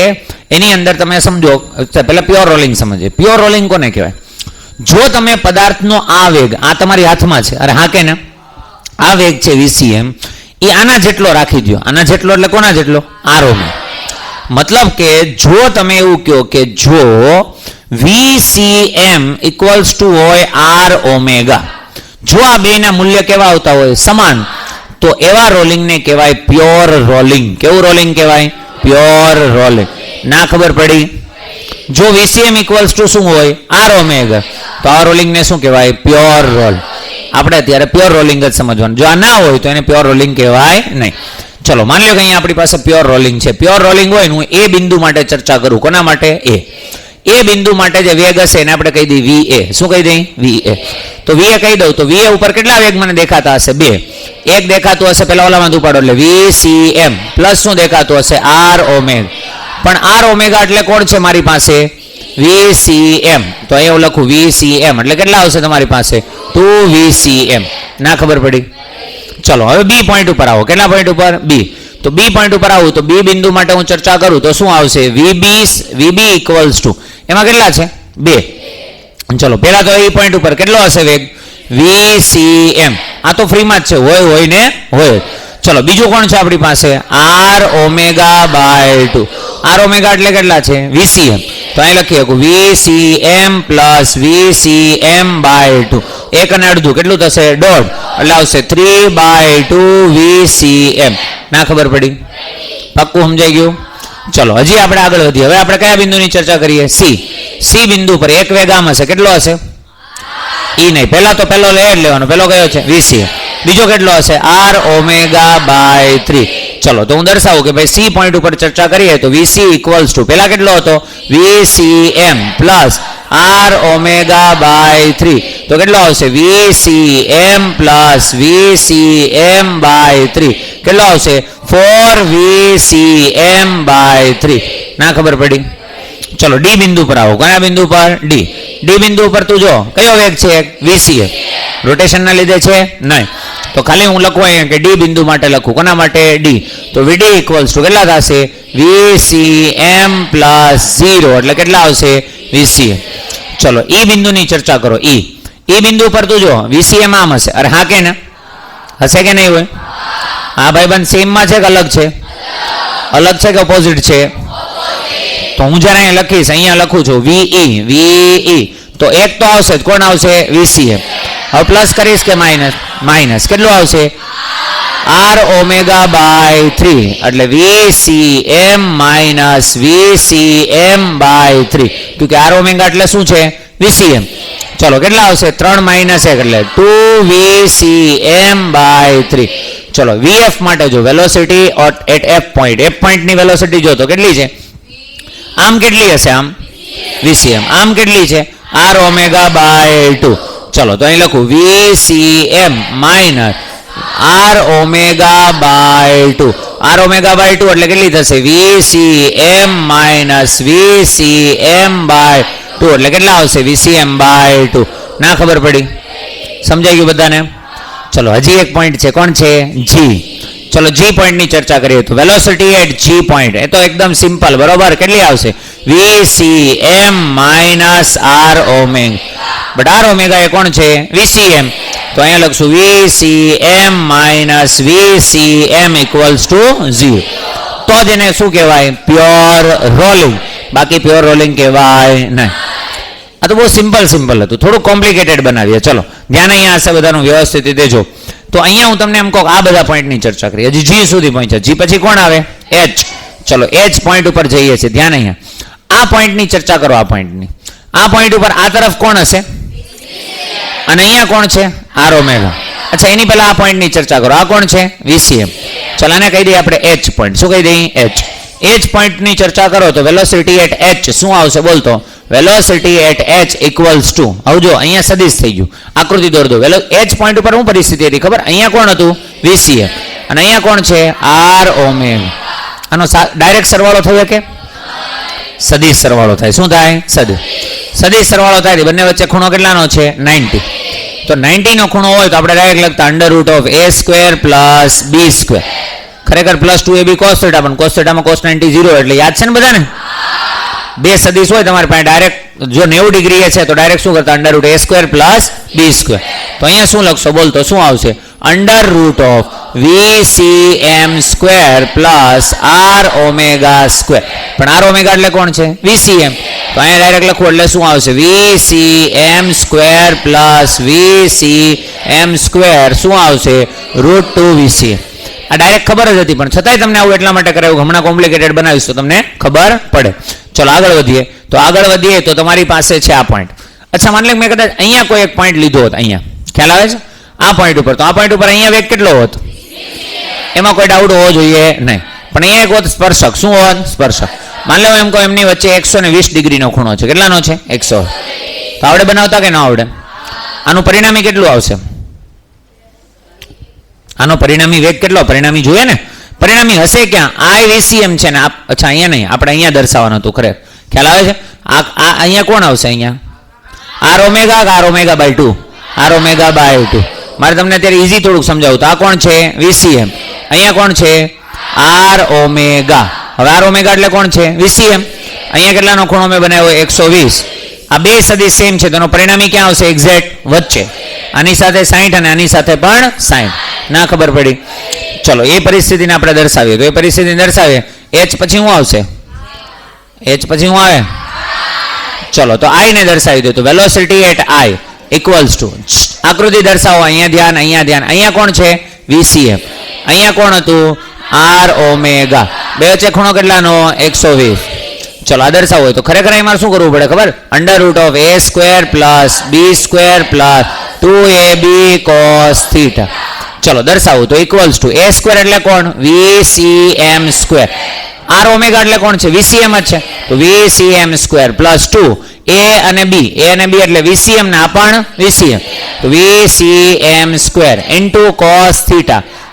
એની અંદર તમે સમજો, પહેલા પ્યોર રોલિંગ સમજીએ. પ્યોર રોલિંગ કોને કહેવાય? જો તમે પદાર્થનો આ વેગ, આ તમારી હાથમાં છે, અરે હા કે ના? આ વેગ છે VCM, એ આના જેટલો રાખી દો. આના જેટલો એટલે કોના જેટલો? r omega. મતલબ કે જો તમે એવું કહો કે જો VCM ઇક્વલ્સ ટુ હોય r ઓમેગા, જો આ બેના મૂલ્ય કેવા આવતા હોય? સમાન, તો એવા રોલિંગને કહેવાય પ્યોર રોલિંગ. કેવું રોલિંગ કહેવાય? Pure rolling. ના ખબર પડી? જો VCM ઇક્વલ્સ ટુ શું હોય? r ઓમેગા, તો આ રોલિંગને શું કહેવાય? Pure roll. આપણે અત્યારે પ્યોર રોલિંગ જ સમજવાનું. જો આ ના હોય તો એને પ્યોર રોલિંગ કહેવાય નહીં. ચલો, માની લો કે અહીંયા આપણી પાસે પ્યોર રોલિંગ છે. પ્યોર રોલિંગ હોય ને, હું એ બિંદુ માટે ચર્ચા કરું. કોના માટે? એ બિંદુ માટે જે વેગ હશે એને આપણે કહી દઈએ VA. શું કહી દઈએ? VA. તો VA કહી દઉં તો VA ઉપર કેટલા વેગ મને દેખાતા હશે? 2. એક દેખાતું હશે, પેલા ઓલામાં ઉપાડો એટલે VCM પ્લસ શું દેખાતું હશે? r omega. પણ r ઓમેગા એટલે કોણ છે મારી પાસે? VCM. તો અહીંયા હું લખું VCM એટલે કેટલા આવશે તમારી પાસે? 2 VCM. ના ખબર પડી? ચલો, હવે B પોઈન્ટ ઉપર આવો. કેટલા પોઈન્ટ ઉપર? B. તો તો બી પોઈન્ટ ઉપર આવું તો બી બિંદુ માટે હું ચર્ચા કરું તો શું આવશે? વીબી ઇક્વલ્સ ટુ એમાં કેટલા છે? 2. ચલો પહેલા તો એ પોઈન્ટ ઉપર કેટલો હશે વેગ? VCM. આ તો ફ્રીમાં જ છે, હોય ને હોય. ચલો બીજું કોણ છે આપણી પાસે? R omega by 2. R omega એટલે કેટલા છે? VCM. તો અહીં લખી શકું VCM પ્લસ VCM બાય 2. 1 અને અડધું કેટલું થશે? 1.5. એટલે આવશે 3/2 VCM. ના ખબર પડી? પાક્કું સમજાઈ ગયું? ચલો હજી આપણે આગળ વધીએ. હવે આપણે કયા બિંદુની ચર્ચા કરીએ? સી બિંદુ પર એક વેગ આમ હશે. કેટલો હશે? ઈ નહીં, પહેલો લે લેવાનો. પહેલો કયો છે? VCM. બીજો કેટલો હશે? R omega by 3. ચલો તો હું દર્શાવું કે ભાઈ સી પોઈન્ટ ઉપર ચર્ચા કરીએ તો VC ઇક્વલ્સ ટુ પહેલા કેટલો હતો? VCM plus R omega by 3. તો કેટલો આવશે? VCM plus VCM by 3. કેટલો આવશે? 4VCM by 3. ના ખબર પડી? ચલો ડી બિંદુ પર આવો. કયા બિંદુ પર? ડી બિંદુ પર તું જો કયો વેગ છે? VCM. રોટેશન ના લીધે છે? નહીં. તો ખાલી હું લખું અહીંયા કે ડી બિંદુ માટે લખું. કોના માટે? ડી. તો VD ઇક્વલ્સ ટુ કેટલા થશે? VCM પ્લસ 0 એટલે કેટલા આવશે? VCM. ચલો ઈ બિંદુની ચર્ચા કરો. ઈ બિંદુ પર તું જો VCM આમ હશે. અરે હા કે ના? હશે કે નહીં હોય? હા ભાઈબંધ સેમમાં છે કે અલગ છે? અલગ છે કે ઓપોઝિટ છે? તો હું જ્યારે અહીંયા લખીશ, અહીંયા લખું છું VE. તો એક તો આવશે જ. કોણ આવશે? VCM. હવે પ્લસ કરીશ કે માઇનસ? કેટલું આવશે? R ઓમેગા બાય 3 એટલે VCM માઇનસ VCM બાય 3. ક્યોંકि R ઓમેગા એટલે શું છે? VCM. ચલો કેટલા આવશે? 3 માઇનસ 1 એટલે 2VCM બાય 3. ચલો VF માટે જો વેલોસિટી એટ F પોઈન્ટની વેલોસિટી જો તો કેટલી છે? આમ કેટલી હશે? આમ VCM. આમ કેટલી છે? R omega by 2. ચલો તો અહીં લખું VCM minus R omega by 2. R omega by 2 એટલે કેટલી થશે? VCM માઇનસ VCM બાય 2 એટલે કેટલા આવશે? VCM by 2. ના ખબર પડી? સમજાઈ ગયું બધાને? ચલો હજી એક પોઈન્ટ છે. કોણ છે? જી. ચલો જી પોઈન્ટની ચર્ચા કરીએ તો વેલોસિટી એટ જી પોઈન્ટ એ તો એકદમ સિમ્પલ બરોબર. કેટલી આવશે? VCM minus R omega. But R omega એ કોણ છે? VCM. તો અહીંયા લખશું VCM minus VCM equals to 0. તો જ એને શું કહેવાય? Pure rolling. બાકી પ્યોર રોલિંગ કહેવાય નહીં. આ તો બહુ સિમ્પલ હતું. થોડું કોમ્પ્લિકેટેડ બનાવીએ. ચલો ધ્યાન અહીંયા હશે બધાનું વ્યવસ્થિત રીતે જો. તો અહીંયા હું તમને એમ કહું આ બધા પોઈન્ટની ચર્ચા કરી. હજી જી સુધી પહોંચ્યા. જી પછી કોણ આવે? H. ચલો H પોઈન્ટ ઉપર જઈએ છીએ. ધ્યાન અહીંયા આ પોઈન્ટની ચર્ચા કરો. આ પોઈન્ટ ઉપર આ તરફ કોણ હશે? અને અહીંયા કોણ છે? R omega. અચ્છા એની પહેલા આ પોઈન્ટની ચર્ચા કરો. આ કોણ છે? VCM. ચલો આને કહી દઈએ આપણે H પોઈન્ટ. શું કહી દઈએ? H પોઈન્ટની ચર્ચા કરો તો વેલોસિટી એટ H શું આવશે? બોલતો. Velocity at H equals to. હવે જો અહીંયા સદિશ થઈ ગયું. આકૃતિ દોર દો. H પોઈન્ટ ઉપર શું પરિસ્થિતિ હતી ખબર? અહીંયા કોણ હતું? VCM. અને અહીંયા કોણ છે? R omega. આનો ડાયરેક્ટ સરવાળો થયો કે સદિશ સરવાળો થાય? શું થાય? સદિશ સરવાળો થાય. બંને વચ્ચે ખૂણો કેટલાનો છે? 90. તો 90 નો ખૂણો હોય તો આપણે ડાયરેક્ટ લખતા √A² પ્લસ B². ખરેખર પ્લસ 2AB cos θ પણ cos θ માં cos 90 0 એટલે યાદ છે ને બધાને? બે સદિશ હોય તમારી પાસે ડાયરેક્ટ જો 90 ડિગ્રી છે તો ડાયરેક્ટ શું કરતા? √A² plus B². તો અહીંયા શું લખશો? બોલતો શું આવશે? √VCM² plus R omega square. પણ R ઓમેગા એટલે કોણ છે? VCM. તો અહીંયા ડાયરેક્ટ લખવું એટલે શું આવશે? VCM² પ્લસ VCM² શું આવશે? √2VCM. આ ડાયરેક્ટ ખબર જ હતી પણ છતાંય તમને આવું એટલા માટે કરાવ્યું. હમણાં કોમ્પ્લિકેટેડ બનાવીશ તો તમને ખબર પડે. ચલો આગળ વધીએ તો તમારી પાસે છે આ પોઈન્ટ. અચ્છા માની લો મેં કદાચ અહીંયા કોઈ એક પોઈન્ટ લીધો હોત. અહીંયા ખ્યાલ આવે છે? આ પોઈન્ટ ઉપર. તો આ પોઈન્ટ ઉપર અહીંયા વેગ કેટલો હોત? એમાં કોઈ ડાઉટ હોવો જોઈએ નહીં. પણ અહીંયા એક હોત સ્પર્શક. શું હોત? સ્પર્શક. માની લો એમ કહો એમની વચ્ચે 120 ડિગ્રીનો ખૂણો છે. કેટલાનો છે? 100. તો આવડે બનાવતા કે ન આવડે? આનું પરિણામી કેટલું આવશે? આનો પરિણામી વેગ કેટલો? પરિણામી જોઈએ ને. પરિણામી હશે ક્યાં? IVCM છે ને. અચ્છા અહીંયા નહીં, આપણે અહીંયા દર્શાવવાનું હતું. ખરેખર ખ્યાલ આવે છે? આ અહીંયા કોણ આવશે? અહીંયા R ઓમેગા કે R omega by 2? R omega by 2. મારે તમને અત્યારે ઇઝી થોડુંક સમજાવું. તો આ કોણ છે? VCM. અહીંયા કોણ છે? R omega. હવે આર ઓમેગા એટલે કોણ છે? VCM. અહીંયા કેટલાનો ખૂણો મેં બનાવ્યો? 120. આ બે સદિશ સેમ છે, તેનો પરિણામી ક્યાં આવશે? એક્ઝેક્ટ વચ્ચે. આની સાથે 60 અને આની સાથે પણ 60. ના ખબર પડી? ચલો એ પરિસ્થિતિને આપણે દર્શાવીએ. તો એ પરિસ્થિતિને દર્શાવીએ, H પછી શું આવશે? H પછી શું આવે? ચલો તો I ને દર્શાવી દો. તો velocity at I equals to, આકૃતિ દર્શાવો. અહીંયા ધ્યાન, અહીંયા ધ્યાન. અહીંયા કોણ છે? VCM. અહીંયા કોણ હતું? R omega. બે વચ્ચે ખૂણો કેટલાનો? 120. ચલો આ દર્શાવો હોય તો ખરેખર એમાં શું કરવું પડે ખબર? √A² plus B² plus 2AB cos θ. ચલો દર્શાવું તો ઇક્વલ્સ ટુ A² એટલે કોણ? VCM². આર ઓમેગા એટલે કોણ છે? VCM જ છે. તો VCM² પ્લસ 2 A અને B. A અને B એટલે VCM ને આ પણ VCM. તો VCM² ઇન્ટુ cos θ.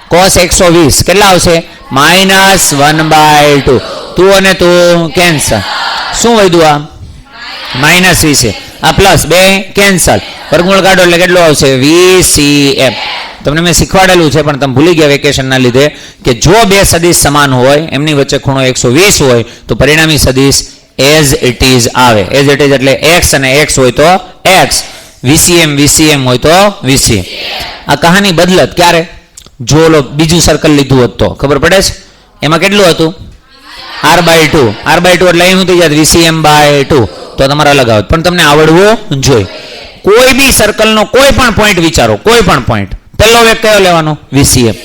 cos 120 કેટલા આવશે? -1/2. તું અને તું કેન્સલ. શું વધ્યું? આ -20. આ પ્લસ 2 કેન્સલ. વર્ગમૂળ કાઢો એટલે કેટલું આવશે? VCM. તમને મેં શીખવાડેલું છે પણ તમે ભૂલી ગયા વેકેશનના લીધે કે જો બે સદિશ સમાન હોય, એમની વચ્ચે ખૂણો 120 હોય તો પરિણામી સદિશ એઝ ઇટ ઇઝ આવે. એઝ ઇટ ઇઝ એટલે x અને x હોય તો x, VCM હોય તો VCM. આ કહાની બદલત ક્યારે? જો બીજું સર્કલ લીધું હોત તો ખબર પડે છે. એમાં કેટલું હતું? r/2. r/2 એટલે અહીં શું થઈ જાય? VCM/2. તો તમારે અલગ આવત, પણ તમને આવડવું જોઈએ. કોઈ બી સર્કલનો કોઈ પણ પોઈન્ટ વિચારો, કોઈ પણ પોઈન્ટ. પહેલો વેગ કયો લેવાનો? VCM.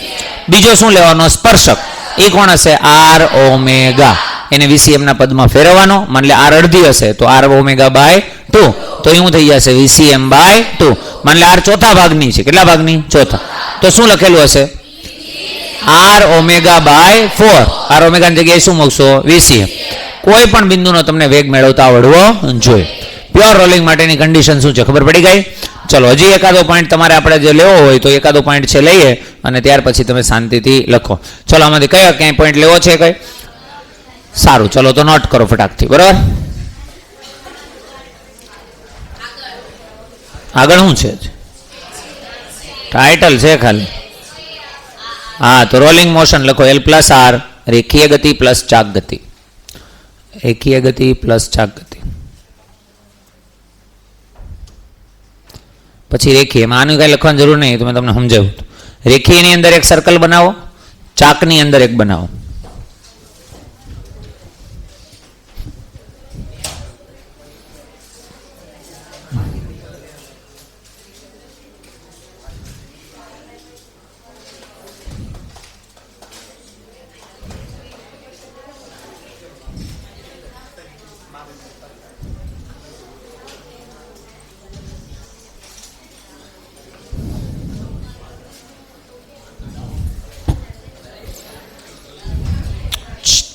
બીજો શું લેવાનો? સ્પર્શક. એ કોણ હશે? R omega. એને VCM ના પદમાં ફેરવવાનો. માન લે r અડધી હશે તો r ઓમેગા/2. તો એ શું થઈ જશે? VCM/2. માન લે r ચોથા ભાગની છે. કેટલા ભાગની? ચોથા. તો શું લખેલું હશે? r ઓમેગા/4. r ઓમેગાની જગ્યાએ શું મૂકશો? VCM. કોઈ પણ બિંદુનો તમને વેગ મેળવતા આવડવો જોઈએ. પ્યોર રોલિંગ માટેની કન્ડિશન શું છે ખબર પડી ગઈ? ચલો હજી એકાદો પોઈન્ટ તમારે આપણે જે લેવો હોય તો એકાદો પોઈન્ટ છે લઈએ અને ત્યાર પછી તમે શાંતિથી લખો. ચલો આમાંથી કયો ક્યાંય પોઈન્ટ લેવો છે? કઈ? સારું, ચલો તો નોટ કરો ફટાકથી. બરાબર? આગળ શું છે? ટાઇટલ છે ખાલી. હા, તો રોલિંગ મોશન લખો. L+R રેખીય ગતિ પ્લસ ચાક ગતિ. રેખીય ગતિ પ્લસ ચાક ગતિ. પછી રેખીય, એમાં આનું કઈ લખવાની જરૂર નહીં, તો મેં તમને સમજાવ્યું. રેખીયની અંદર એક સર્કલ બનાવો, ચાકની અંદર એક બનાવો.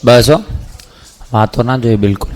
બસ હો, વાતો ના જોઈએ બિલકુલ.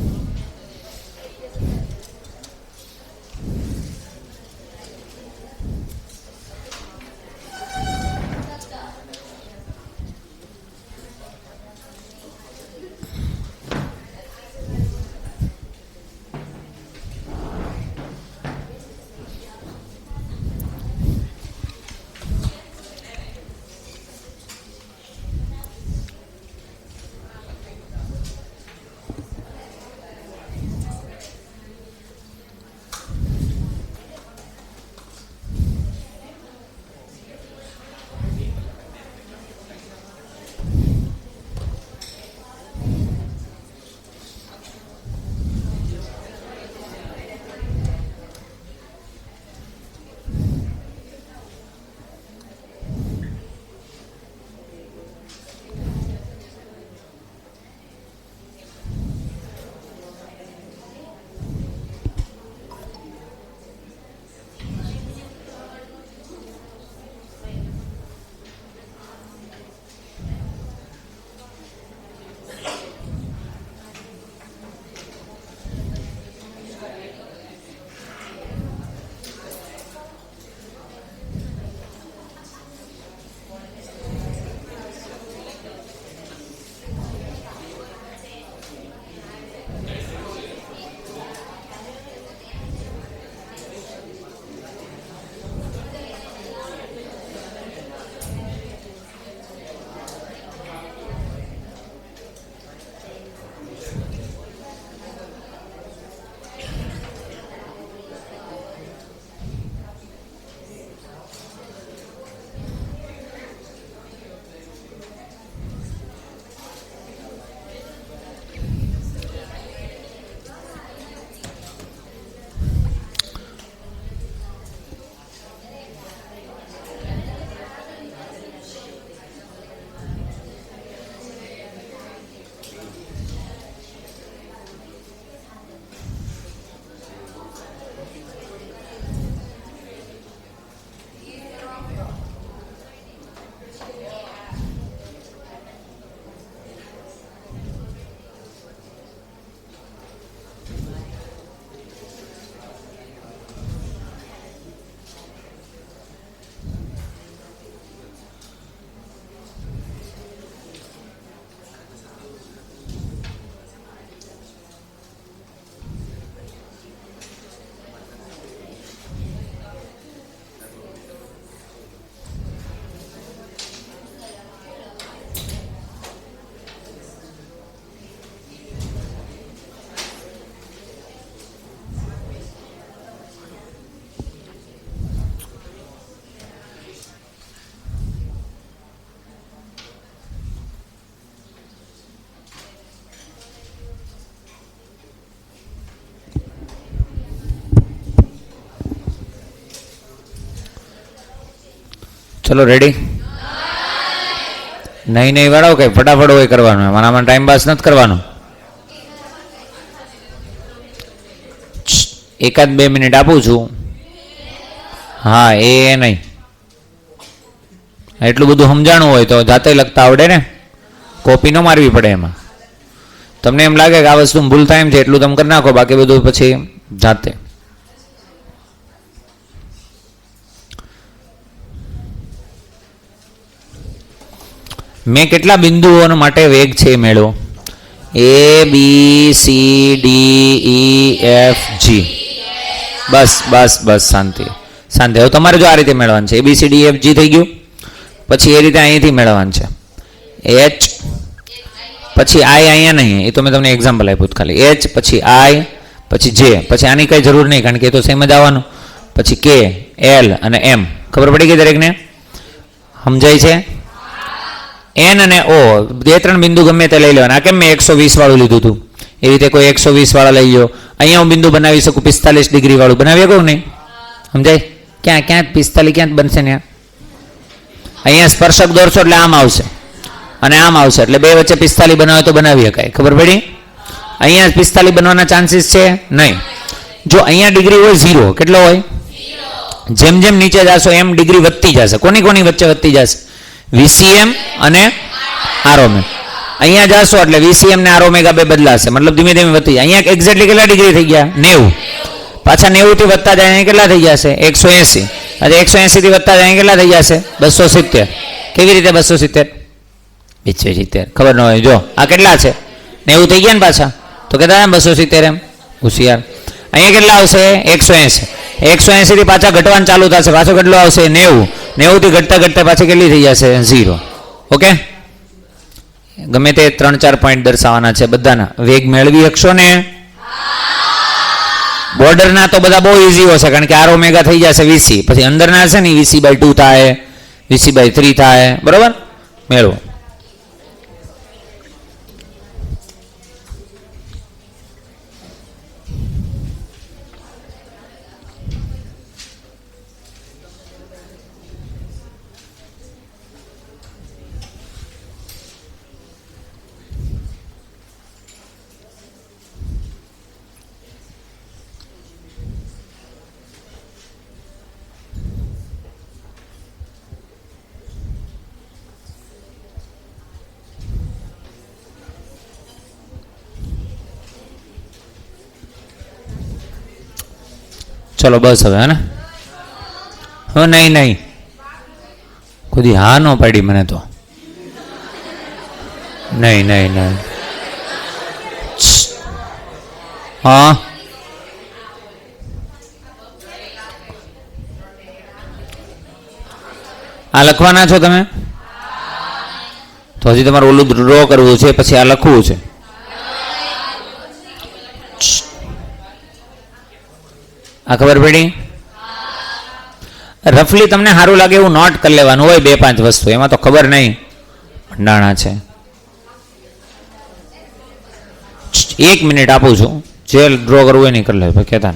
ચલો રેડી? નહીં નહીં વાળો કઈ ફટાફટ હોય કરવાનું, આમાં ટાઈમ પાસ નથી કરવાનો. એકાદ 2 મિનિટ આપું છું. હા એ નહીં, એટલું બધું સમજાણું હોય તો જાતે લખતા આવડે ને, કોપી ન મારવી પડે એમાં. તમને એમ લાગે કે આ વસ્તુ ભૂલ થાય એમ છે એટલું તમે કરી નાખો, બાકી બધું પછી જાતે. મેં કેટલા બિંદુઓ માટે વેગ છે મેળવો? A B C D E F G. બસ બસ બસ, શાંતિ શાંતિ. હવે તમારે જો આ રીતે મેળવવાનું છે, ABCDEFG થઈ ગયું, પછી એ રીતે અહીંથી મેળવવાનું છે H, પછી I અહીંયા નહીં, એ તો મેં તમને એક્ઝામ્પલ આપ્યું ખાલી. H પછી I પછી J, પછી આની કંઈ જરૂર નહીં કારણ કે એ તો સેમ જ આવવાનું. પછી K, L અને M. ખબર પડી ગઈ દરેકને? સમજાય છે? N અને O 2-3 બિંદુ ગમે તે લઈ લેવાના. આ કેમ મેં 120 વાળું લીધું હતું, એ રીતે કોઈ 120 વાળા લઈ લો. અહીંયા હું બિંદુ બનાવી શકું 45 ડિગ્રી વાળું, બનાવી શકું નહીં? સમજાય? ક્યાં 45 ક્યાં બનશે ને? અહીંયા સ્પર્શક દોરશો એટલે આમ આવશે અને આમ આવશે, એટલે બે વચ્ચે 45 બનાવે તો બનાવી શકાય. ખબર પડી? અહીંયા 45 બનવાના ચાન્સીસ છે નહીં. જો અહીંયા ડિગ્રી હોય 0, કેટલો હોય? જેમ જેમ નીચે જશો એમ ડિગ્રી વધતી જશે. કોની કોની વચ્ચે વધતી જશે? VCM અને ROM. અહીંયા જશો એટલે VCM ને ROM બે બદલાશે, મતલબ ધીમે ધીમે વધતી જાય. અહીંયા એક્ઝેક્ટલી કેટલા ડિગ્રી થઈ ગયા? 90. પાછા 90 થી વધતા જાય અહીંયા કેટલા થઈ જશે? 180. અને 180 થી વધતા જાય અહીંયા કેટલા થઈ જશે? 270. કેવી રીતે 270? 270 ખબર ન હોય. જો આ કેટલા છે? 90 થઈ ગયા ને પાછા, તો કેટલા 270 એમ? હોશિયાર. અહીંયા કેટલા આવશે? 180. 180 થી પાછા ઘટવાનું ચાલુ થશે, પાછો કેટલો આવશે? 90. 90 થી ઘટતા ઘટતા પાછી કેટલી થઈ જશે? 0. ઓકે, ગમે તે 3-4 પોઈન્ટ દર્શાવવાના છે બધાના. વેગ મેળવી શકશો ને? બોર્ડરના તો બધા બહુ ઇઝી હશે કારણ કે R ઓમેગા થઈ જશે 20, પછી અંદરના હશે ને VC/2 થાય, VC/3 થાય. બરોબર, મેળવો. ચલો બસ હવે, હે ને? હવે નહીં નહીં, ખુદી હા ન પાડી મને તો. નહીં નહીં નહીં, હા આ લખવાના છો તમે? તો હજી તમારે ઓલું ડ્રો કરવું છે, પછી આ લખવું છે. આ ખબર પડી? રફલી તમને સારું લાગે એવું નોટ કરી લેવાનું હોય 2-5 વસ્તુ, એમાં તો ખબર નહીં ભંડાણા છે. 1 મિનિટ આપું છું, જે ડ્રો કરવું હોય નહીં કરી લે કહેતા.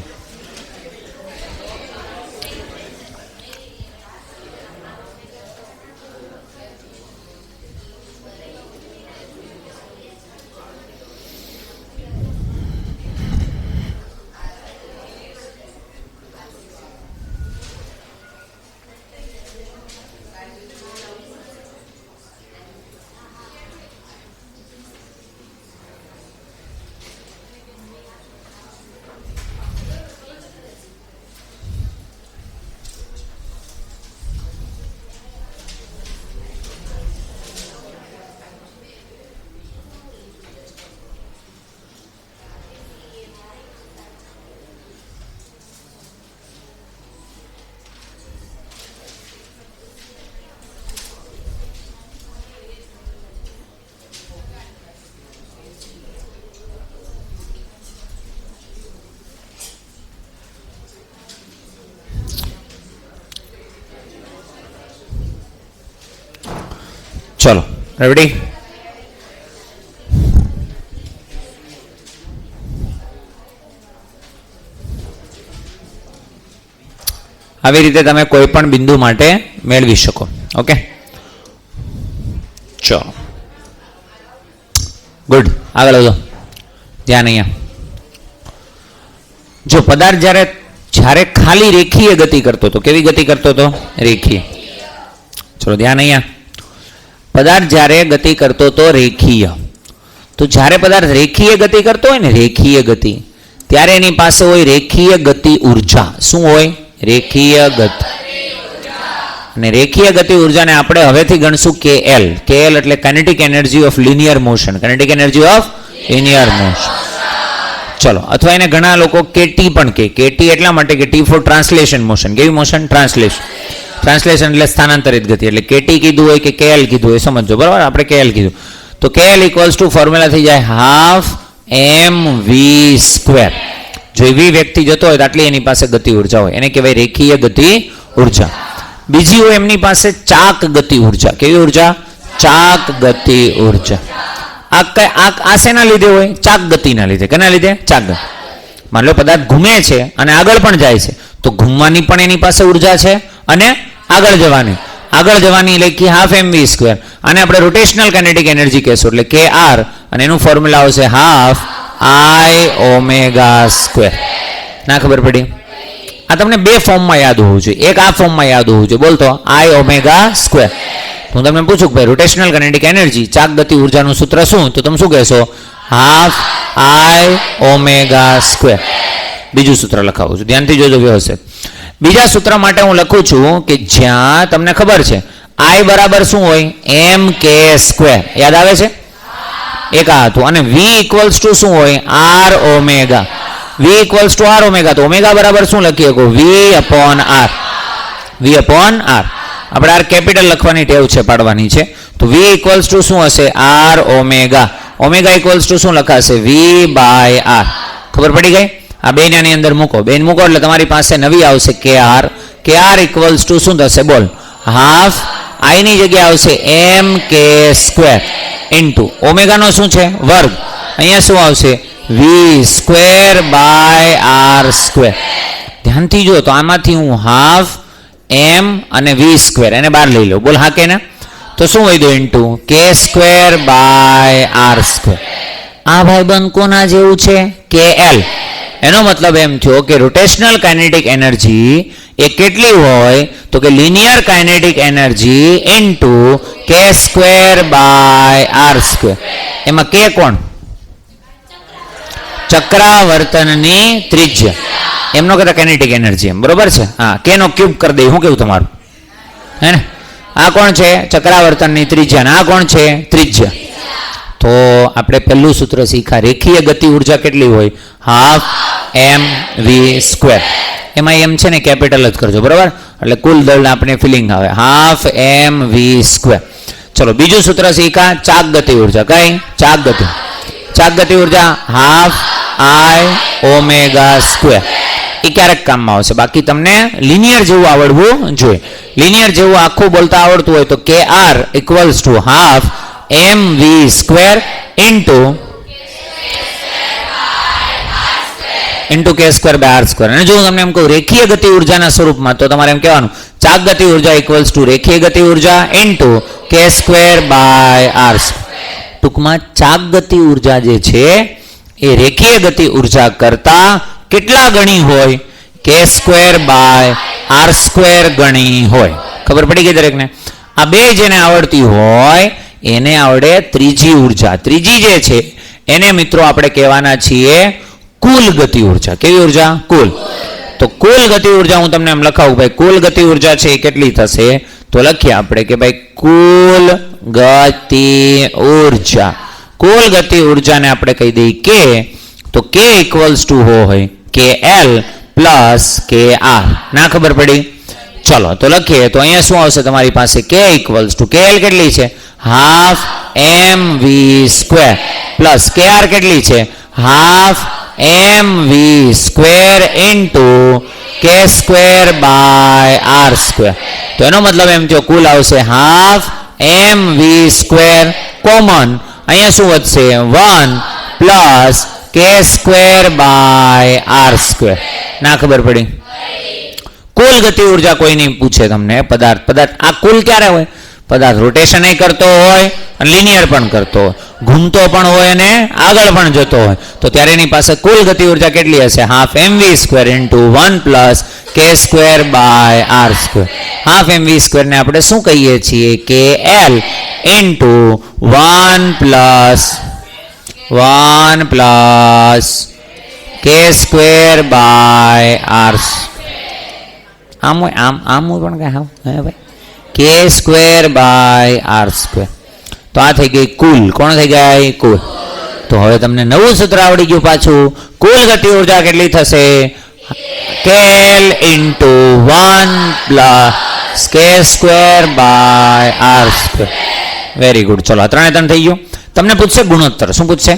ચલો રેડી? આવી રીતે તમે કોઈ પણ બિંદુ માટે મેળવી શકો. ઓકે, ચલો ગુડ. આગળ વધો, ધ્યાન અહીંયા. જો પદાર્થ જ્યારે ખાલી રેખીય ગતિ કરતો હતો, કેવી ગતિ કરતો હતો? રેખીય. ચલો ધ્યાન અહીંયા. પદાર્થ જ્યારે ગતિ કરતો હતો રેખીય, તો જ્યારે પદાર્થ રેખીય ગતિ કરતો હોય ને, રેખીય ગતિ, ત્યારે એની પાસે હોય રેખીય ગતિ ઉર્જા. શું હોય? રેખીય ગતિ. અને રેખીય ગતિ ઉર્જાને આપણે હવેથી ગણશું KL. KL એટલે kinetic energy of linear motion. Kinetic energy of linear motion. ચલો, અથવા એને ઘણા લોકો KT પણ કહે. KT એટલા માટે કે T ફોર ટ્રાન્સલેશન મોશન. કેવી મોશન? ટ્રાન્સલેશન. ટ્રાન્સલેશન એટલે સ્થાનાંતરિત ગતિ. એટલે KT કીધું હોય કે KL કીધું હોય, સમજો બરાબર. આપણે KL કીધું તો KL ઇક્વલ્સ ટુ ફોર્મ્યુલા થઈ જાય હાફ mv સ્ક્વેર. જો એવી વ્યક્તિ જતો હોય તો આટલી એની પાસે ગતિ ઉર્જા હોય, એને કહેવાય રેખીય ગતિ ઉર્જા. બીજી હોય એમની પાસે ચાક ગતિ ઉર્જા. કેવી ઉર્જા? ચાક ગતિ ઉર્જા. આ શેના લીધે હોય? ચાક ગતિના લીધે. કેના લીધે? ચાક ગતિ. માન લો પદાર્થ ઘૂમે છે અને આગળ પણ જાય છે, તો ઘૂમવાની પણ એની પાસે ઉર્જા છે અને આગળ જવાની લખી હાફ mv સ્ક્વેર. અને આપણે રોટેશનલ કાઇનેટિક એનર્જી કહેશું એટલે KR, અને એનું ફોર્મ્યુલા આવશે હાફ I ઓમેગા સ્ક્વેર. ના ખબર પડી? આ તમને બે ફોર્મમાં યાદ હોવું જોઈએ. એક આ ફોર્મમાં યાદ હોવું જોઈએ. બોલતો I ઓમેગા સ્ક્વેર. હું તમને પૂછું કે ભાઈ રોટેશનલ કાઇનેટિક એનર્જી ચાક ગતિ ઉર્જાનું સૂત્ર શું? તો તમે શું કહેશો? Half I omega square. બીજું સૂત્ર લખાવું છું, ધ્યાનથી જોજો વ્યવસ્થિત. બીજા સૂત્ર માટે હું લખું છું કે જ્યાં તમને ખબર છે I બરાબર શું હોય? mk square. યાદ આવે છે? એક આ હતું. અને V ઇક્વલ્સ ટુ શું હોય? R omega. V equals to R omega. તો ઓમેગા બરાબર શું લખી શકો? V upon R. V upon R. આપણે R કેપિટલ લખવાની ટેવ છે, પાડવાની છે. તો V ઇક્વલ્સ ટુ શું હશે? R omega. Omega equals to શું લખાશે? V by R. ખબર પડી ગઈ? આ બે ની અંદર મૂકો. બેન મૂકો એટલે તમારી પાસે નવી આવશે KR. KR ઇક્વલ્સ ટુ શું થશે? બોલ. હાફ I ની જગ્યાએ આવશે mk સ્ક્વેર ઇન્ટુ ઓમેગાનો શું છે? વર્ગ. અહીંયા શું આવશે? V square by R square. ધ્યાનથી જો, તો આમાંથી હું હાફ m અને V સ્ક્વેર એને બહાર લઈ લો. બોલ હા કે ના? તો શું વધ્યું? Into K square by R square. આ ભાઈબંધ કોના જેવું છે? KL. એનો મતલબ એમ થયો કે રોટેશનલ કાઇનેટિક એનર્જી એ કેટલી હોય? તો કે linear kinetic energy into K square by R square. એમાં K કોણ? ચક્રાવર્તનની ત્રિજ્યા. એમનો કહેતા કાઇનેટિક એનર્જી એમ, બરોબર છે? હા, K નો ક્યુબ કરી દે. શું કેવું તમારું? હે ને? આ કોણ છે? ચક્રાવર્તનની ત્રિજ્યા. આ કોણ છે? ત્રિજ્યા. તો આપણે પહેલું સૂત્ર શીખા. રેખીય ગતિ ઉર્જા કેટલી હોય? Half mv square. એમાં એમ છે ને કેપિટલ જ કરજો, બરાબર? એટલે કુલ દળ આપણે ફિલિંગ આવે હાફ mv સ્ક્વેર. ચલો બીજું સૂત્ર શીખા. ચાક ગતિ ઉર્જા. કઈ? ચાક ગતિ ઉર્જા હાફ I ઓમેગા સ્ક્વેર. એ ક્યારેક કામમાં આવશે, બાકી તમને લિનિયર જેવું આવડવું જોઈએ. લિનિયર જેવું આખું બોલતા આવડતું હોય તો KR equals to half mv square into K square by R square. અને જો હું તમને એમ કહું રેખીય ગતિ ઉર્જાના સ્વરૂપમાં, તો તમારે એમ કહેવાનું ચાક ગતિ ઉર્જા ઇક્વલ્સ ટુ રેખીય ગતિ ઉર્જા into K square by R square. ટૂંકમાં ચાક ગતિ ઉર્જા જે છે એ રેખીય ગતિ ઉર્જા કરતા કેટલા ગણી હોય? K square by R square ગણી હોય. ખબર પડી ગઈ દરેકને? આ બે જેને આવડતી હોય એને આવડે ત્રીજી ઉર્જા. ત્રીજી જે છે એને મિત્રો આપણે કહેવાના છીએ કુલ ગતિ ઉર્જા. કેવી ઉર્જા? કુલ. તો કુલ ગતિ ઉર્જા હું તમને એમ લખાવું ભાઈ, કુલ ગતિ ઉર્જા છે એ કેટલી થશે? તો લખીએ આપણે કે ભાઈ કુલ ગતિ ઉર્જા. કુલ ગતિ ઉર્જાને આપણે કહી દઈએ K. તો K ઇક્વલ્સ ટુ હોય KL પ્લસ KR. ના ખબર પડી? ચલો તો લખીએ. તો અહીંયા શું આવશે તમારી પાસે? K ઇક્વલ્સ ટુ KL કેટલી છે? Half mv square plus KR કેટલી છે? Half mv square into K square by R square. તો એનો મતલબ એમ થયો કુલ આવશે હાફ mv સ્ક્વેર કોમન. અહીંયા શું વધશે? 1 plus K square by R square. ના ખબર પડી? કુલ ગતિ ઉર્જા કોઈ નહીં પૂછે તમને. પદાર્થ આ કુલ ક્યારે હોય? પદાર્થ રોટેશન કરતો હોય અને લિનિયર પણ કરતો હોય, ઘૂમતો પણ હોય અને આગળ પણ જતો હોય, તો ત્યારે એની પાસે કુલ ગતિ ઉર્જા કેટલી હશે? Half mv² into 1 + k² by r². Half mv² ને આપણે શું કહીએ છીએ? kl into 1 + k² by r². આમ હોય આમ હોય પણ કઈ હા ભાઈ k² બાય r². તો આ થઈ ગઈ કુલ. કોણ થઈ ગઈ? કુલ. તો હવે તમને નવું સૂત્ર આવડી ગયું પાછું. કુલ ગતિ ઉર્જા કેટલી થશે? kl into 1 + k² by r². Very good. ચલો 3 થઈ ગયું. તમને પૂછશે ગુણોત્તર. શું પૂછશે?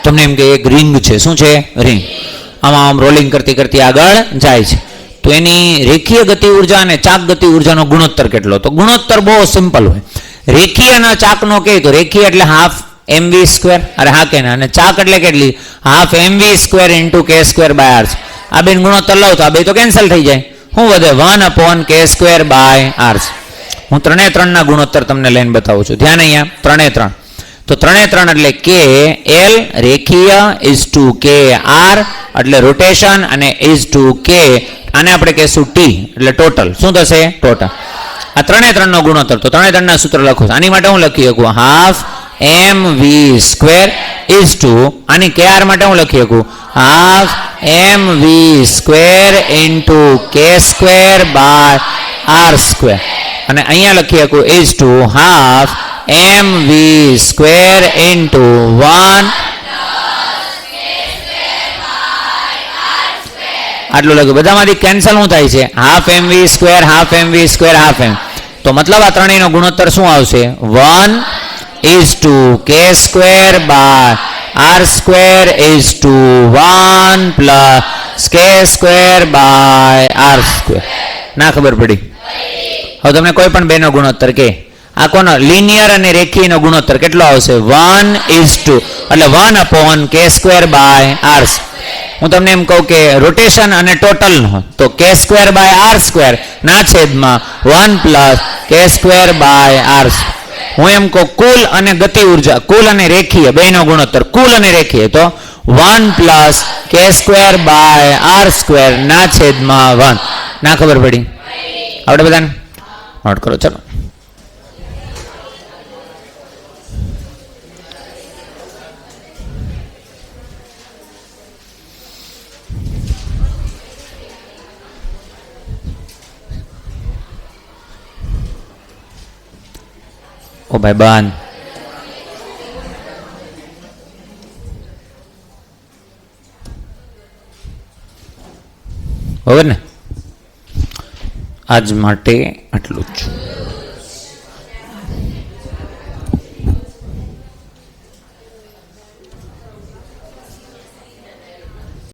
તમને એમ કે એક રિંગ છે. શું છે? રિંગ. આમ રોલિંગ કરતી કરતી આગળ જાય છે, તો એની રેખીય ગતિ ઉર્જા અને ચાક ગતિ ઉર્જાનો ગુણોત્તર કેટલો? તો ગુણોત્તર બહુ સિમ્પલ હોય. રેખીય અને ચાકનો કહે તો રેખીય એટલે હાફ mv². અરે હા કે ના. અને ચાક એટલે કેટલી? Half mv² into k² by r². આ બેન ગુણોત્તર લાવ તો આ બે તો કેન્સલ થઈ જાય. શું વધે? 1/k² by r². હું 3 ના ગુણોત્તર તમને લઈને બતાવું છું. ધ્યાન અહીંયા 3 તો 3 એટલે k l રેખીય ઇઝ ટુ k r એટલે રોટેશન અને ઇઝ ટુ k આને આપણે કહેશું t એટલે ટોટલ. શું થશે? ટોટલ. આ 3 નો ગુણોત્તર. તો 3 ના સૂત્ર લખો. આની માટે હું લખી શકું? હાફ mv² ઇઝ ટુ આની kr માટે હું લખી શકું? Half mv² into k² by r². અને અહીંયા લખી શકું is two half mv² into 1 આટલું લખ્યું. બધામાંથી કેન્સલ શું થાય છે? Half mv², half mv², half m. તો મતલબ આ ત્રણેયનો ગુણોત્તર શું આવશે? 1 k² by r² is two 1 + k² by r². ના ખબર પડી? હવે તમને કોઈ પણ બેનો ગુણોત્તર કે આ કોનો? લિનિયર અને રેખીયનો ગુણોત્તર કેટલો આવશે? 1 એટલે 1/k² બાય r². હું તમને એમ કહું કે રોટેશન અને ટોટલનો તો k² બાય r² ના છેદમાં 1 + k² બાય r². હું એમ કહું કુલ અને ગતિ ઉર્જા, કુલ અને રેખીય બેનો ગુણોત્તર, કુલ અને રેખીય તો 1 + k² બાય r² ના છેદમાં 1. ના ખબર પડી? આપણે બધાને નોટ કરો. ચલો ઓ ભાઈ બાન બરાબર ને? આજ માટે આટલું જ.